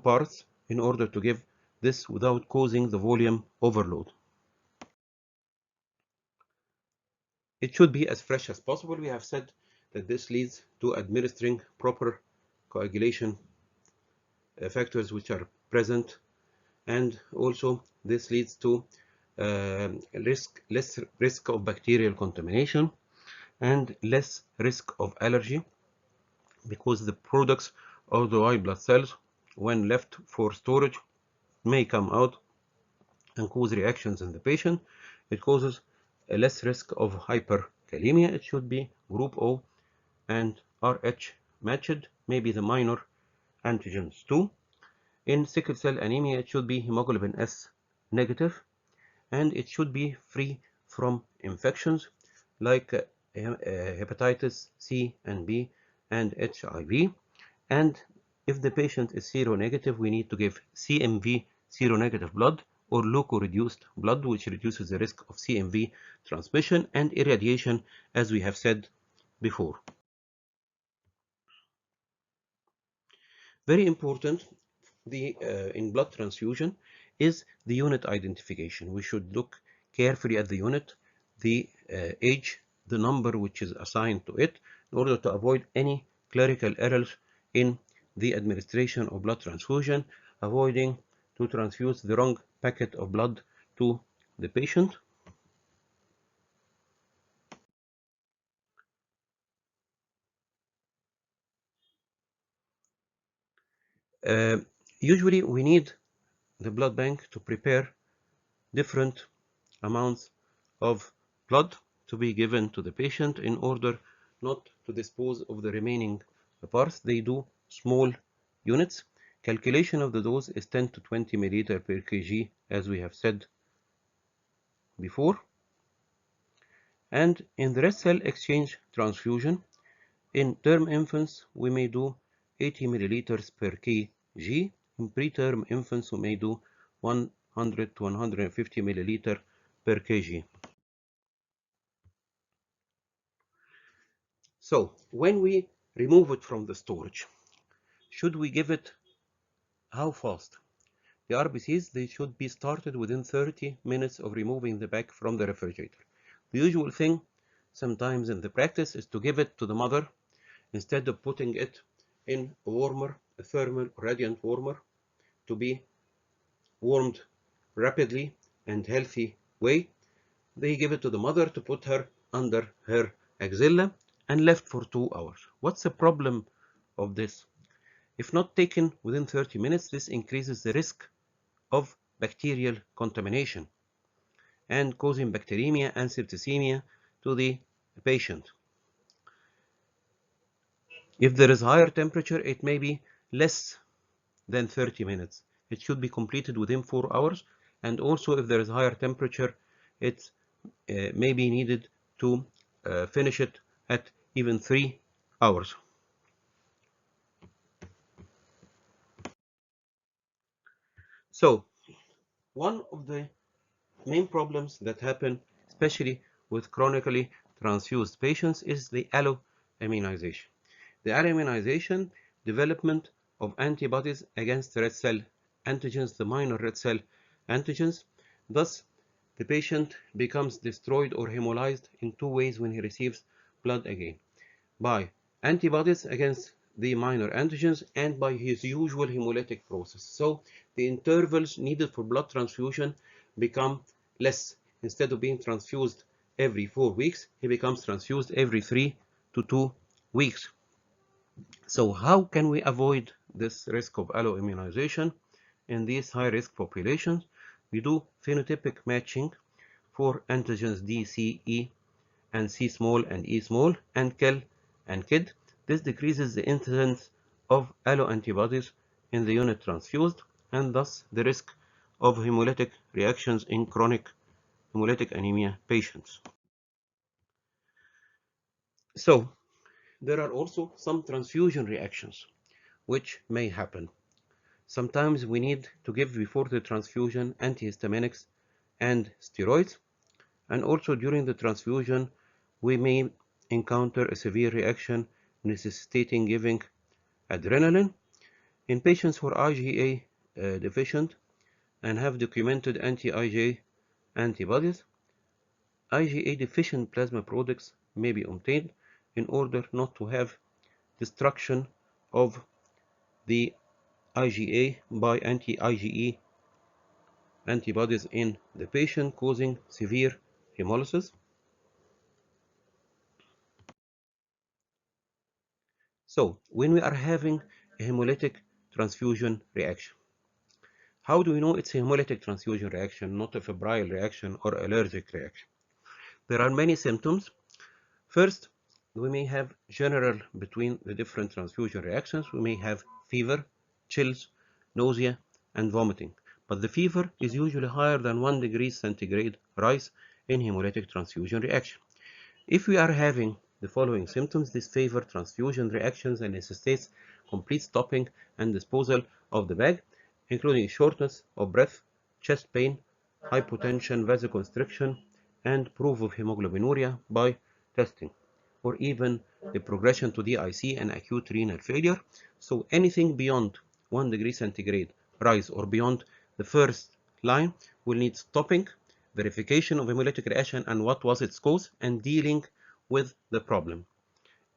Speaker 1: parts in order to give this without causing the volume overload. It should be as fresh as possible. We have said that this leads to administering proper coagulation factors which are present, and also this leads to less risk of bacterial contamination and less risk of allergy, because the products of the white blood cells, when left for storage, may come out and cause reactions in the patient. It causes a less risk of hyperkalemia. It should be group O and Rh matched, maybe the minor antigens too. In sickle cell anemia, it should be hemoglobin S negative, and it should be free from infections like hepatitis C and B and HIV. And if the patient is seronegative, we need to give CMV seronegative blood or leukoreduced blood, which reduces the risk of CMV transmission and irradiation, as we have said before. Very important in blood transfusion is the unit identification. We should look carefully at the unit, the age, the number which is assigned to it, in order to avoid any clerical errors in the administration of blood transfusion, avoiding to transfuse the wrong packet of blood to the patient. Usually we need the blood bank to prepare different amounts of blood to be given to the patient in order not to dispose of the remaining parts. They do small units. Calculation of the dose is 10 to 20 milliliter per kg, as we have said before. And in the red cell exchange transfusion, in term infants, we may do 80 milliliters per kg. In preterm infants, we may do 100 to 150 milliliter per kg. So when we remove it from the storage, should we give it how fast? The RBCs, they should be started within 30 minutes of removing the bag from the refrigerator. The usual thing sometimes in the practice is to give it to the mother instead of putting it in a warmer, a thermal radiant warmer, to be warmed rapidly and healthy way. They give it to the mother to put her under her axilla and left for 2 hours. What's the problem of this? If not taken within 30 minutes, this increases the risk of bacterial contamination and causing bacteremia and septicemia to the patient. If there is higher temperature, it may be less than 30 minutes. It should be completed within 4 hours. And also, if there is higher temperature, it may be needed to finish it at even 3 hours. So, one of the main problems that happen, especially with chronically transfused patients, is the alloimmunization. The alloimmunization, development of antibodies against red cell antigens, the minor red cell antigens. Thus, the patient becomes destroyed or hemolyzed in two ways when he receives blood again: by antibodies against the minor antigens and by his usual hemolytic process. So the intervals needed for blood transfusion become less. Instead of being transfused every 4 weeks, he becomes transfused every 3 to 2 weeks. So how can we avoid this risk of alloimmunization in these high-risk populations? We do phenotypic matching for antigens D, C, E, and C small and E small, and KIL and KID. This decreases the incidence of alloantibodies in the unit transfused, and thus the risk of hemolytic reactions in chronic hemolytic anemia patients. So there are also some transfusion reactions which may happen. Sometimes we need to give before the transfusion antihistaminics and steroids, and also during the transfusion we may encounter a severe reaction necessitating giving adrenaline. In patients who are IgA deficient and have documented anti-IgA antibodies, IgA deficient plasma products may be obtained in order not to have destruction of the IgA by anti-IgE antibodies in the patient, causing severe hemolysis. So when we are having a hemolytic transfusion reaction, how do we know it's a hemolytic transfusion reaction, not a febrile reaction or allergic reaction? There are many symptoms. First, we may have general between the different transfusion reactions. We may have fever, chills, nausea, and vomiting. But the fever is usually higher than 1 degree centigrade rise in hemolytic transfusion reaction. If we are having the following symptoms, this favor transfusion reactions and necessitates complete stopping and disposal of the bag, including shortness of breath, chest pain, hypotension, vasoconstriction, and proof of hemoglobinuria by testing, or even the progression to DIC and acute renal failure. So anything beyond 1 degree centigrade rise or beyond the first line will need stopping, verification of hemolytic reaction and what was its cause, and dealing with the problem.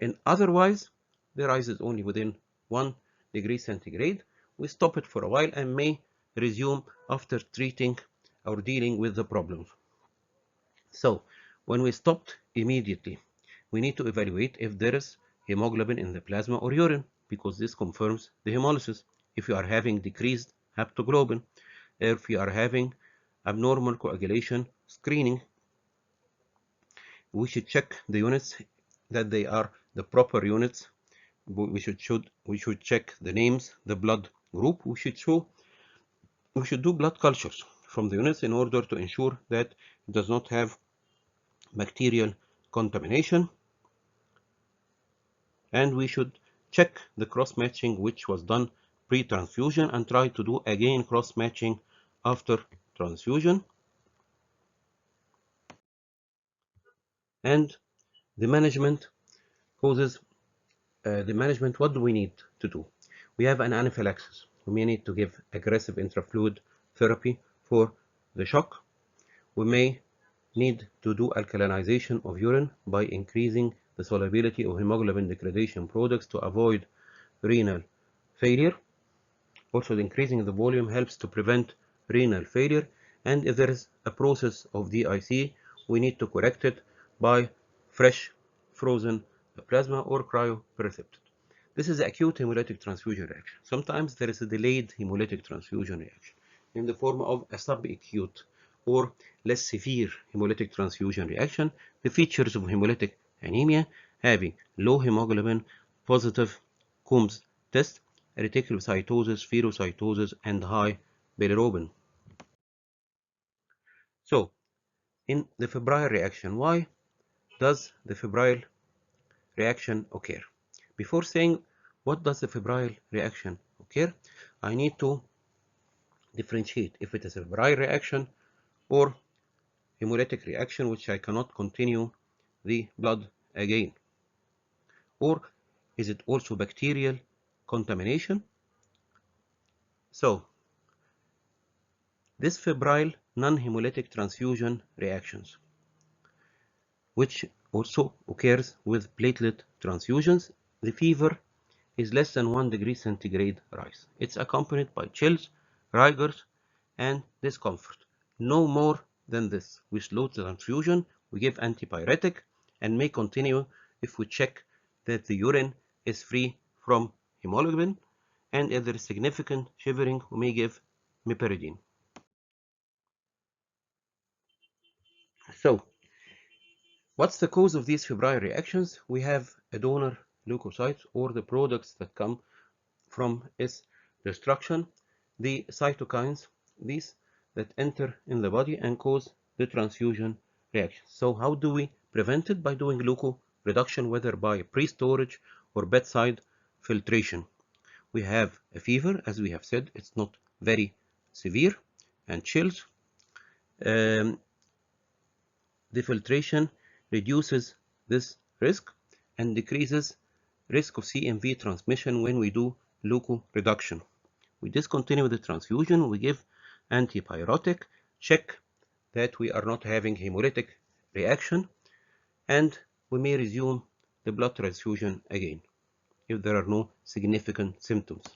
Speaker 1: And otherwise, the rise is only within 1 degree centigrade. We stop it for a while and may resume after treating or dealing with the problem. So when we stopped immediately, we need to evaluate if there is hemoglobin in the plasma or urine, because this confirms the hemolysis. If you are having decreased haptoglobin, if you are having abnormal coagulation screening, we should check the units that they are the proper units. We should check the names, the blood group. We should do blood cultures from the units in order to ensure that it does not have bacterial contamination. And we should check the cross-matching which was done pre-transfusion and try to do again cross-matching after transfusion. And the management causes the management, what do we need to do? We have an anaphylaxis. We may need to give aggressive intrafluid therapy for the shock. We may need to do alkalinization of urine by increasing the solubility of hemoglobin degradation products to avoid renal failure. Also, increasing the volume helps to prevent renal failure. And if there is a process of DIC, we need to correct it by fresh frozen plasma or cryoprecepted. This is acute hemolytic transfusion reaction. Sometimes there is a delayed hemolytic transfusion reaction in the form of a subacute or less severe hemolytic transfusion reaction. The features of hemolytic anemia: having low hemoglobin, positive Coombs test, reticulocytosis, spherocytosis, and high bilirubin. So, in the febrile reaction, why does the febrile reaction occur? Before saying what does the febrile reaction occur, I need to differentiate if it is a febrile reaction or hemolytic reaction, which I cannot continue the blood again. Or is it also bacterial contamination? So This febrile non-hemolytic transfusion reactions, which also occurs with platelet transfusions. The fever is less than 1 degree centigrade rise. It's accompanied by chills, rigors, and discomfort. No more than this. We slow the transfusion, we give antipyretic, and may continue if we check that the urine is free from hemoglobin, and if there is significant shivering, we may give meperidine. So, what's the cause of these febrile reactions? We have a donor leukocytes, or the products that come from its destruction, the cytokines, these that enter in the body and cause the transfusion reaction. So how do we prevent it? By doing leukoreduction, whether by pre-storage or bedside filtration. We have a fever, as we have said, it's not very severe, and chills. Um, the filtration reduces this risk and decreases risk of CMV transmission when we do leukoreduction. We discontinue the transfusion, we give antipyrotic, check that we are not having hemolytic reaction, and we may resume the blood transfusion again if there are no significant symptoms.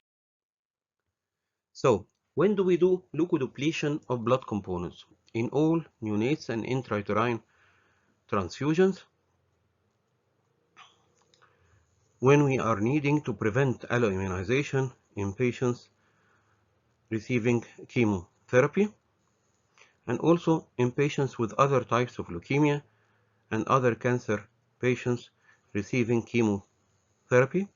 Speaker 1: So, when do we do leukodepletion of blood components? In all neonates and intrauterine transfusions, when we are needing to prevent alloimmunization in patients receiving chemotherapy, and also in patients with other types of leukemia and other cancer patients receiving chemotherapy,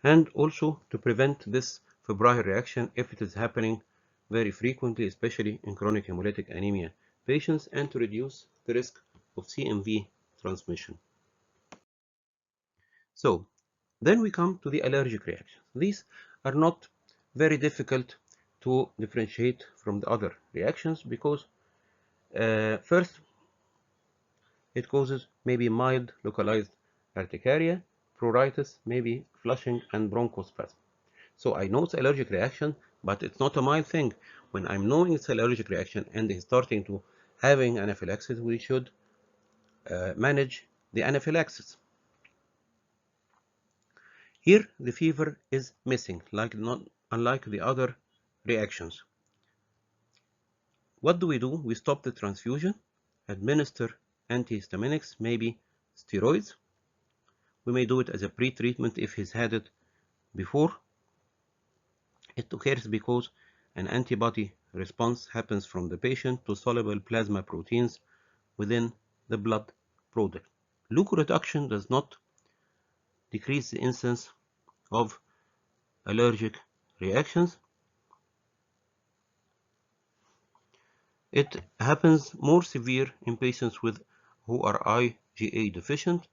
Speaker 1: and also to prevent this febrile reaction if it is happening very frequently, especially in chronic hemolytic anemia patients, and to reduce the risk of CMV transmission. So then we come to the allergic reactions. These are not very difficult to differentiate from the other reactions because first, it causes maybe mild localized urticaria, pruritus, maybe flushing, and bronchospasm. So I know it's allergic reaction, but it's not a mild thing. When I'm knowing it's allergic reaction and it's starting to having anaphylaxis, we should manage the anaphylaxis. Here, the fever is missing, unlike the other reactions. What do? We stop the transfusion, administer antihistaminics, maybe steroids. We may do it as a pre-treatment if he's had it before. It occurs because an antibody response happens from the patient to soluble plasma proteins within the blood product. Leukoreduction does not decrease the incidence of allergic reactions. It happens more severe in patients who are IgA deficient.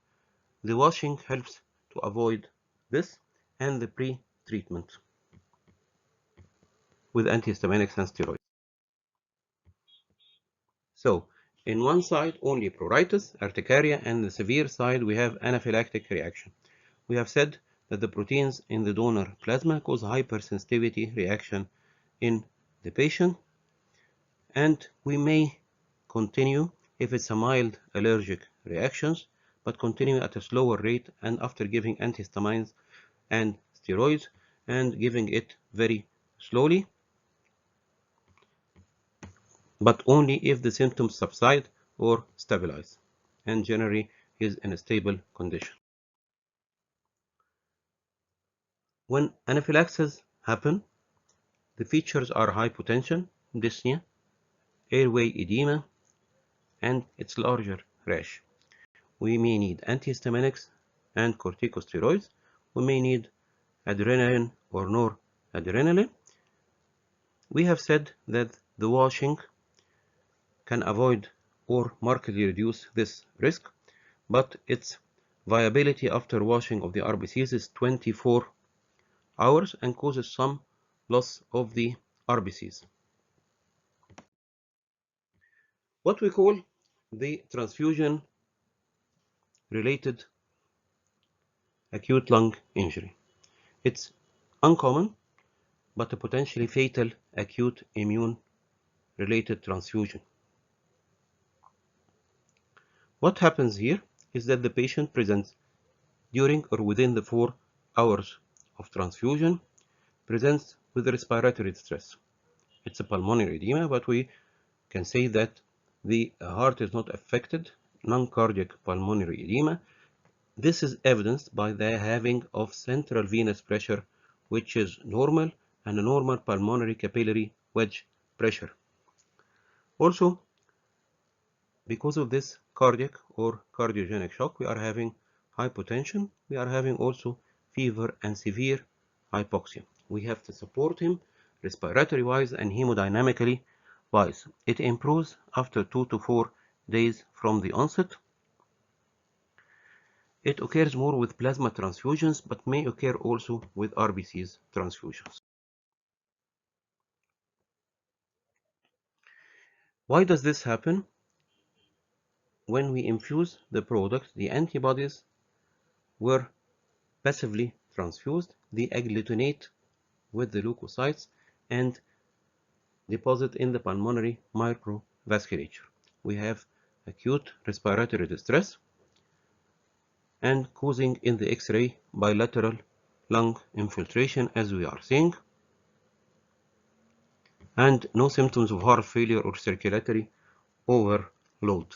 Speaker 1: The washing helps to avoid this, and the pre-treatment with antihistaminics and steroids. So, in one side only pruritus, urticaria, and the severe side we have anaphylactic reaction. We have said that the proteins in the donor plasma cause hypersensitivity reaction in the patient, and we may continue if it's a mild allergic reactions, but continue at a slower rate and after giving antihistamines and steroids, and giving it very slowly, but only if the symptoms subside or stabilize, and generally is in a stable condition. When anaphylaxis happen, the features are hypotension, dyspnea, airway edema, and its larger rash. We may need antihistaminics and corticosteroids. We may need adrenaline or noradrenaline. We have said that the washing can avoid or markedly reduce this risk, but its viability after washing of the RBCs is 24 hours and causes some loss of the RBCs. What we call the transfusion related acute lung injury. It's uncommon, but a potentially fatal acute immune-related transfusion. What happens here is that the patient presents during or within the 4 hours of transfusion, presents with respiratory distress. It's a pulmonary edema, but we can say that the heart is not affected, non-cardiac pulmonary edema. This is evidenced by the having of central venous pressure, which is normal, and a normal pulmonary capillary wedge pressure. Also, because of this cardiac or cardiogenic shock, we are having hypotension, we are having also fever and severe hypoxia. We have to support him respiratory wise and hemodynamically wise. It improves after 2 to 4 days from the onset. It occurs more with plasma transfusions, but may occur also with RBCs transfusions. Why does this happen? When we infuse the product, the antibodies were passively transfused, they agglutinate with the leukocytes and deposit in the pulmonary microvasculature. We have acute respiratory distress and causing in the X-ray bilateral lung infiltration, as we are seeing, and no symptoms of heart failure or circulatory overload.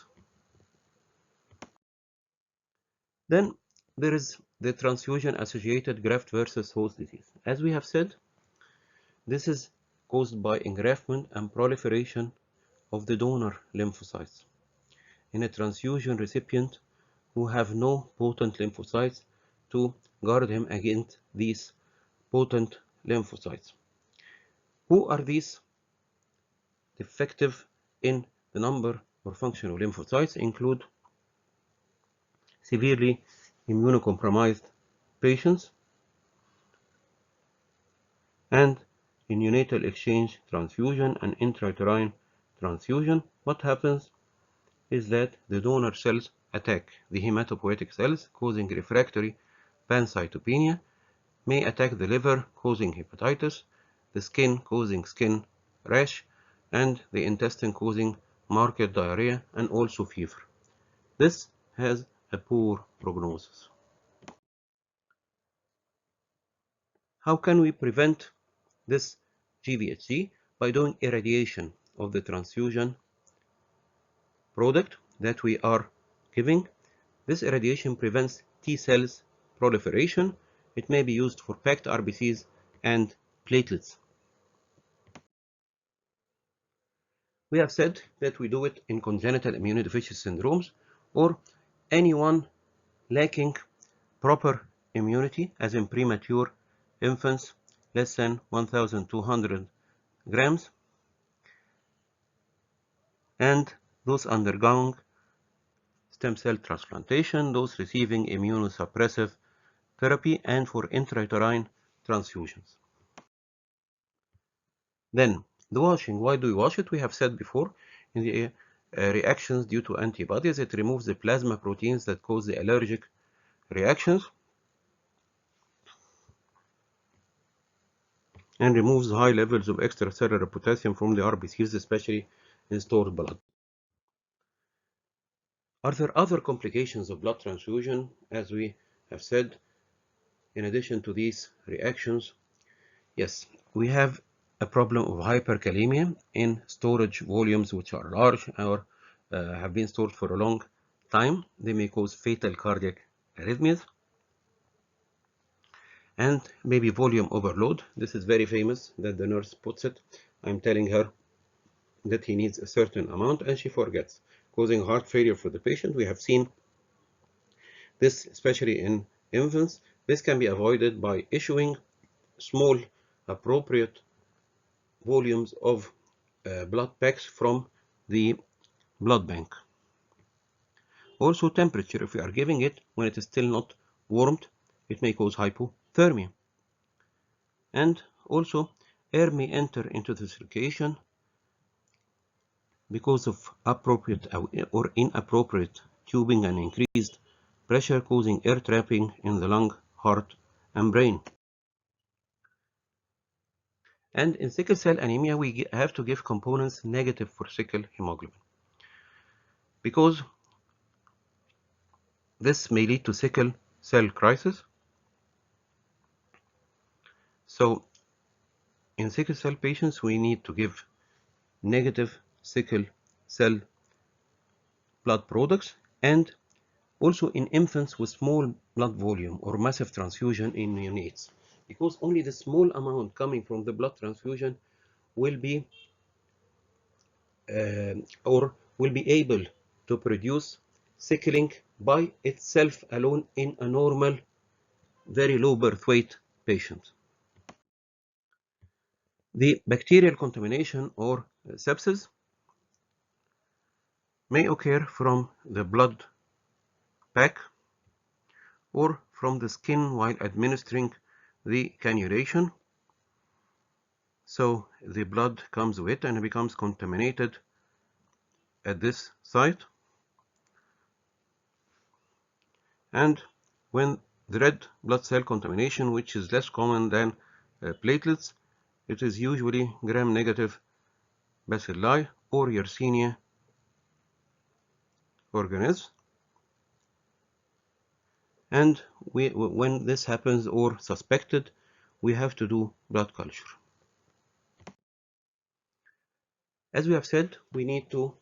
Speaker 1: Then there is the transfusion associated graft versus host disease. As we have said, this is caused by engraftment and proliferation of the donor lymphocytes in a transfusion recipient who have no potent lymphocytes to guard him against these potent lymphocytes. Who are these defective in the number or function of lymphocytes? Include severely immunocompromised patients and in neonatal exchange transfusion and intrauterine transfusion. What happens is that the donor cells attack the hematopoietic cells, causing refractory pancytopenia, may attack the liver, causing hepatitis, the skin, causing skin rash, and the intestine, causing marked diarrhea and also fever. This has a poor prognosis. How can we prevent this GVHD? By doing irradiation of the transfusion product that we are giving. This irradiation prevents T cells proliferation. It may be used for packed RBCs and platelets. We have said that we do it in congenital immunodeficiency syndromes or anyone lacking proper immunity, as in premature infants less than 1,200 grams, and those undergoing stem cell transplantation, those receiving immunosuppressive therapy, and for intrauterine transfusions. Then the washing. Why do we wash it? We have said before in the reactions due to antibodies, it removes the plasma proteins that cause the allergic reactions and removes high levels of extracellular potassium from the RBCs, especially in stored blood. Are there other complications of blood transfusion? As we have said, in addition to these reactions, yes, we have a problem of hyperkalemia in storage volumes which are large or have been stored for a long time. They may cause fatal cardiac arrhythmias and maybe volume overload. This is very famous that the nurse puts it. I'm telling her that he needs a certain amount and she forgets, causing heart failure for the patient. We have seen this especially in infants. This can be avoided by issuing small appropriate volumes of blood packs from the blood bank. Also temperature, if we are giving it when it is still not warmed, it may cause hypothermia. And also air may enter into the circulation because of appropriate or inappropriate tubing and increased pressure, causing air trapping in the lung, heart, and brain. And in sickle cell anemia, we have to give components negative for sickle hemoglobin, because this may lead to sickle cell crisis. So in sickle cell patients, we need to give negative sickle cell blood products, and also in infants with small blood volume or massive transfusion in neonates, because only the small amount coming from the blood transfusion will be or will be able to produce sickling by itself alone in a normal, very low birth weight patient. The bacterial contamination or sepsis may occur from the blood pack or from the skin while administering the cannulation. So the blood comes wet and becomes contaminated at this site. And when the red blood cell contamination, which is less common than platelets, it is usually gram-negative bacilli or Yersinia organisms. And when this happens or suspected, we have to do blood culture. As we have said, we need to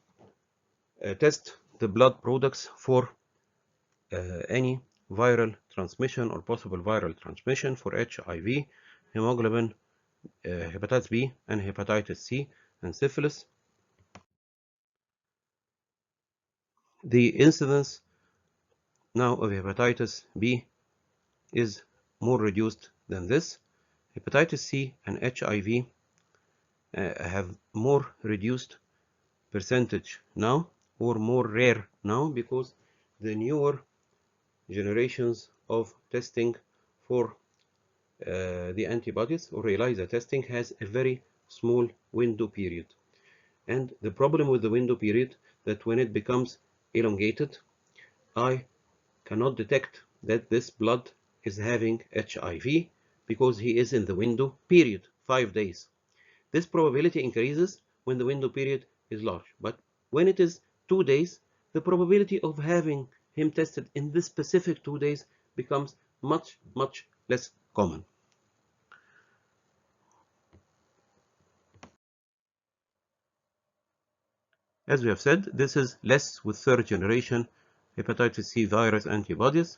Speaker 1: test the blood products for any viral transmission or possible viral transmission for HIV, hemoglobin, hepatitis B and hepatitis C, and syphilis. The incidence now of hepatitis B is more reduced than this. Hepatitis C and HIV have more reduced percentage now, or more rare now, because the newer generations of testing for the antibodies or ELISA testing has a very small window period. And the problem with the window period, that when it becomes elongated, I cannot detect that this blood is having HIV because he is in the window period, 5 days. This probability increases when the window period is large, but when it is 2 days, the probability of having him tested in this specific 2 days becomes much, much less common. As we have said, this is less with third generation hepatitis C virus antibodies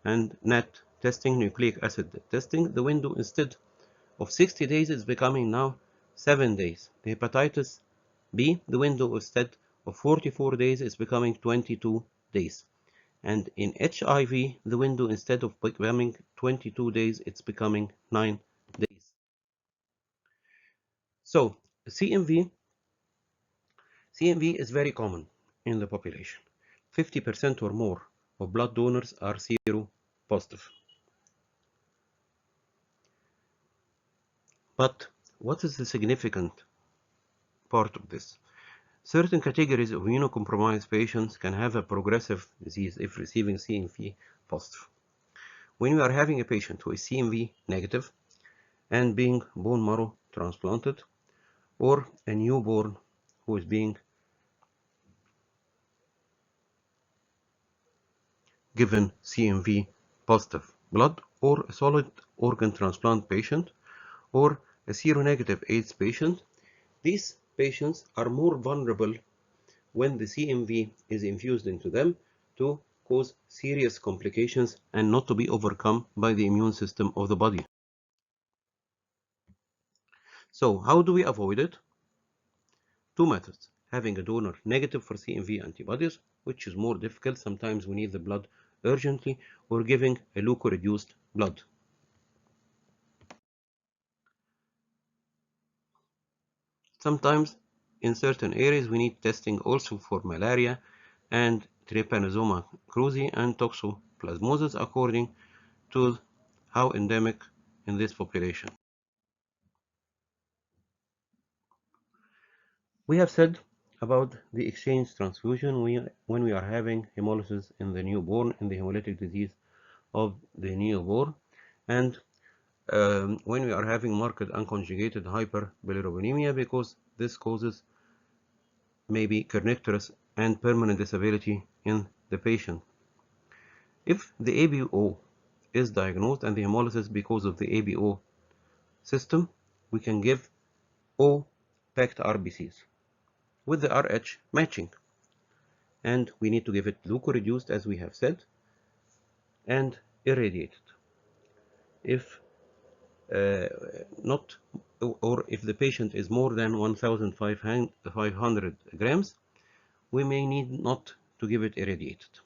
Speaker 1: and NAT testing, nucleic acid testing. The window, instead of 60 days, is becoming now 7 days. The hepatitis B, the window, instead of 44 days, is becoming 22 days. And in HIV, the window, instead of becoming 22 days, it's becoming 9 days. So CMV is very common in the population. 50% or more of blood donors are seropositive. But what is the significant part of this? Certain categories of immunocompromised patients can have a progressive disease if receiving CMV positive. When we are having a patient who is CMV negative and being bone marrow transplanted, or a newborn who is being given CMV positive blood, or a solid organ transplant patient, or a seronegative AIDS patient, these patients are more vulnerable when the CMV is infused into them to cause serious complications and not to be overcome by the immune system of the body. So how do we avoid it? Two methods: having a donor negative for CMV antibodies, which is more difficult, sometimes we need the blood urgently, or giving a leukoreduced blood. Sometimes in certain areas we need testing also for malaria and trypanosoma cruzi and toxoplasmosis according to how endemic in this population. We have said about the exchange transfusion when we are having hemolysis in the newborn, in the hemolytic disease of the newborn, and when we are having marked unconjugated hyperbilirubinemia, because this causes maybe kernicterus and permanent disability in the patient. If the ABO is diagnosed and the hemolysis because of the ABO system, we can give O packed RBCs with the RH matching, and we need to give it leukoreduced as we have said and irradiated. If not, or if the patient is more than 1,500 grams, we may need not to give it irradiated.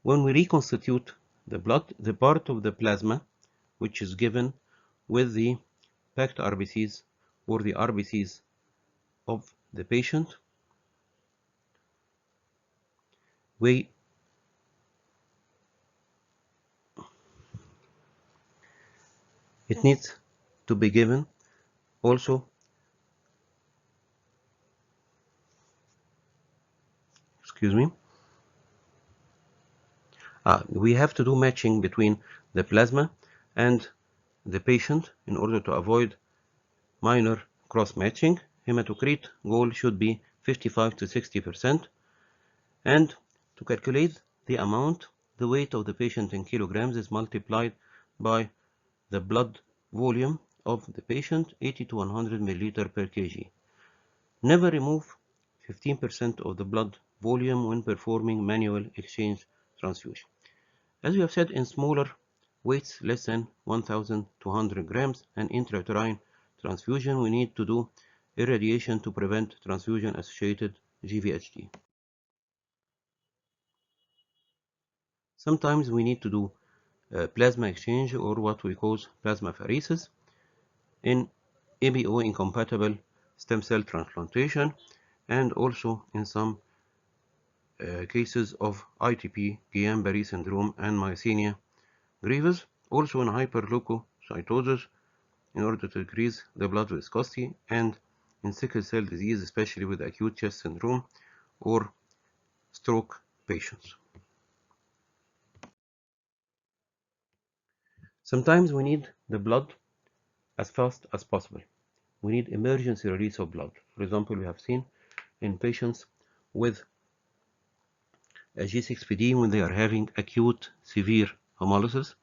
Speaker 1: When we reconstitute the blood, the part of the plasma which is given with the packed RBCs or the RBCs of the patient, it needs to be given also, excuse me, we have to do matching between the plasma and the patient in order to avoid minor cross-matching. Hematocrit goal should be 55 to 60%, and to calculate the amount, the weight of the patient in kilograms is multiplied by the blood volume of the patient, 80 to 100 milliliter per kg. Never remove 15% of the blood volume when performing manual exchange transfusion. As we have said, in smaller weights less than 1,200 grams and intrauterine transfusion, we need to do irradiation to prevent transfusion-associated GVHD. Sometimes we need to do plasma exchange, or what we call plasmapheresis, in ABO incompatible stem cell transplantation, and also in some cases of ITP, Guillain-Barré syndrome, and myasthenia gravis, also in hyperleukocytosis in order to decrease the blood viscosity, and in sickle cell disease, especially with acute chest syndrome or stroke patients. Sometimes we need the blood as fast as possible. We need emergency release of blood. For example, we have seen in patients with a G6PD when they are having acute severe hemolysis,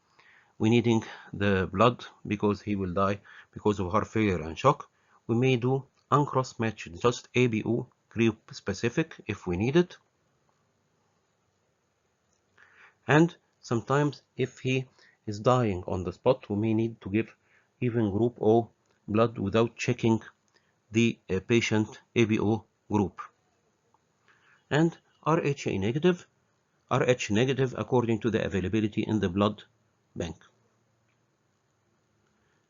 Speaker 1: we needing the blood because he will die because of heart failure and shock. We may do uncross matched, just ABO group specific if we need it. And sometimes if he is dying on the spot, we may need to give even group O blood without checking the patient ABO group. And RH negative according to the availability in the blood bank.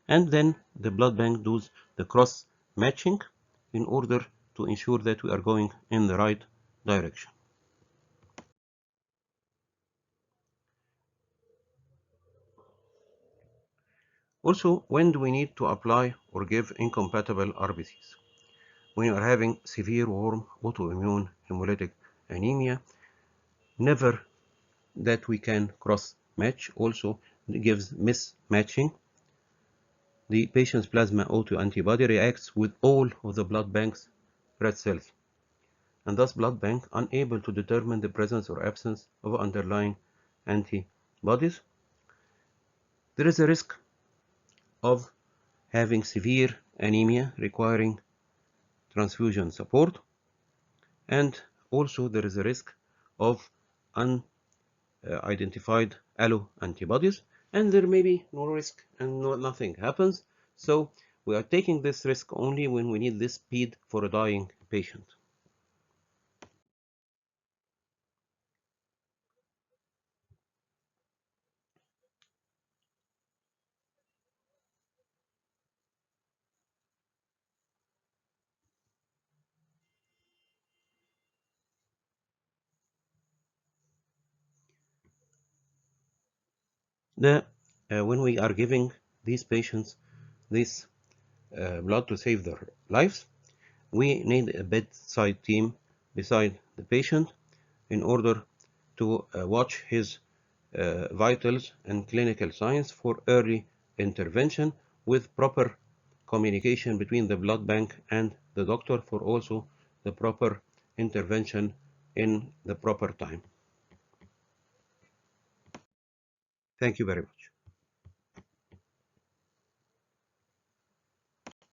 Speaker 1: And then the blood bank does the cross matching in order to ensure that we are going in the right direction. Also, when do we need to apply or give incompatible RBCs? When you are having severe warm autoimmune hemolytic anemia, never that we can cross match, also gives mismatching. The patient's plasma autoantibody reacts with all of the blood bank's red cells, and thus blood bank unable to determine the presence or absence of underlying antibodies. There is a risk of having severe anemia requiring transfusion support, and also there is a risk of unidentified alloantibodies, and there may be no risk and nothing happens. So we are taking this risk only when we need this speed for a dying patient. When we are giving these patients this blood to save their lives, we need a bedside team beside the patient in order to watch his vitals and clinical signs for early intervention with proper communication between the blood bank and the doctor for also the proper intervention in the proper time. Thank you very much.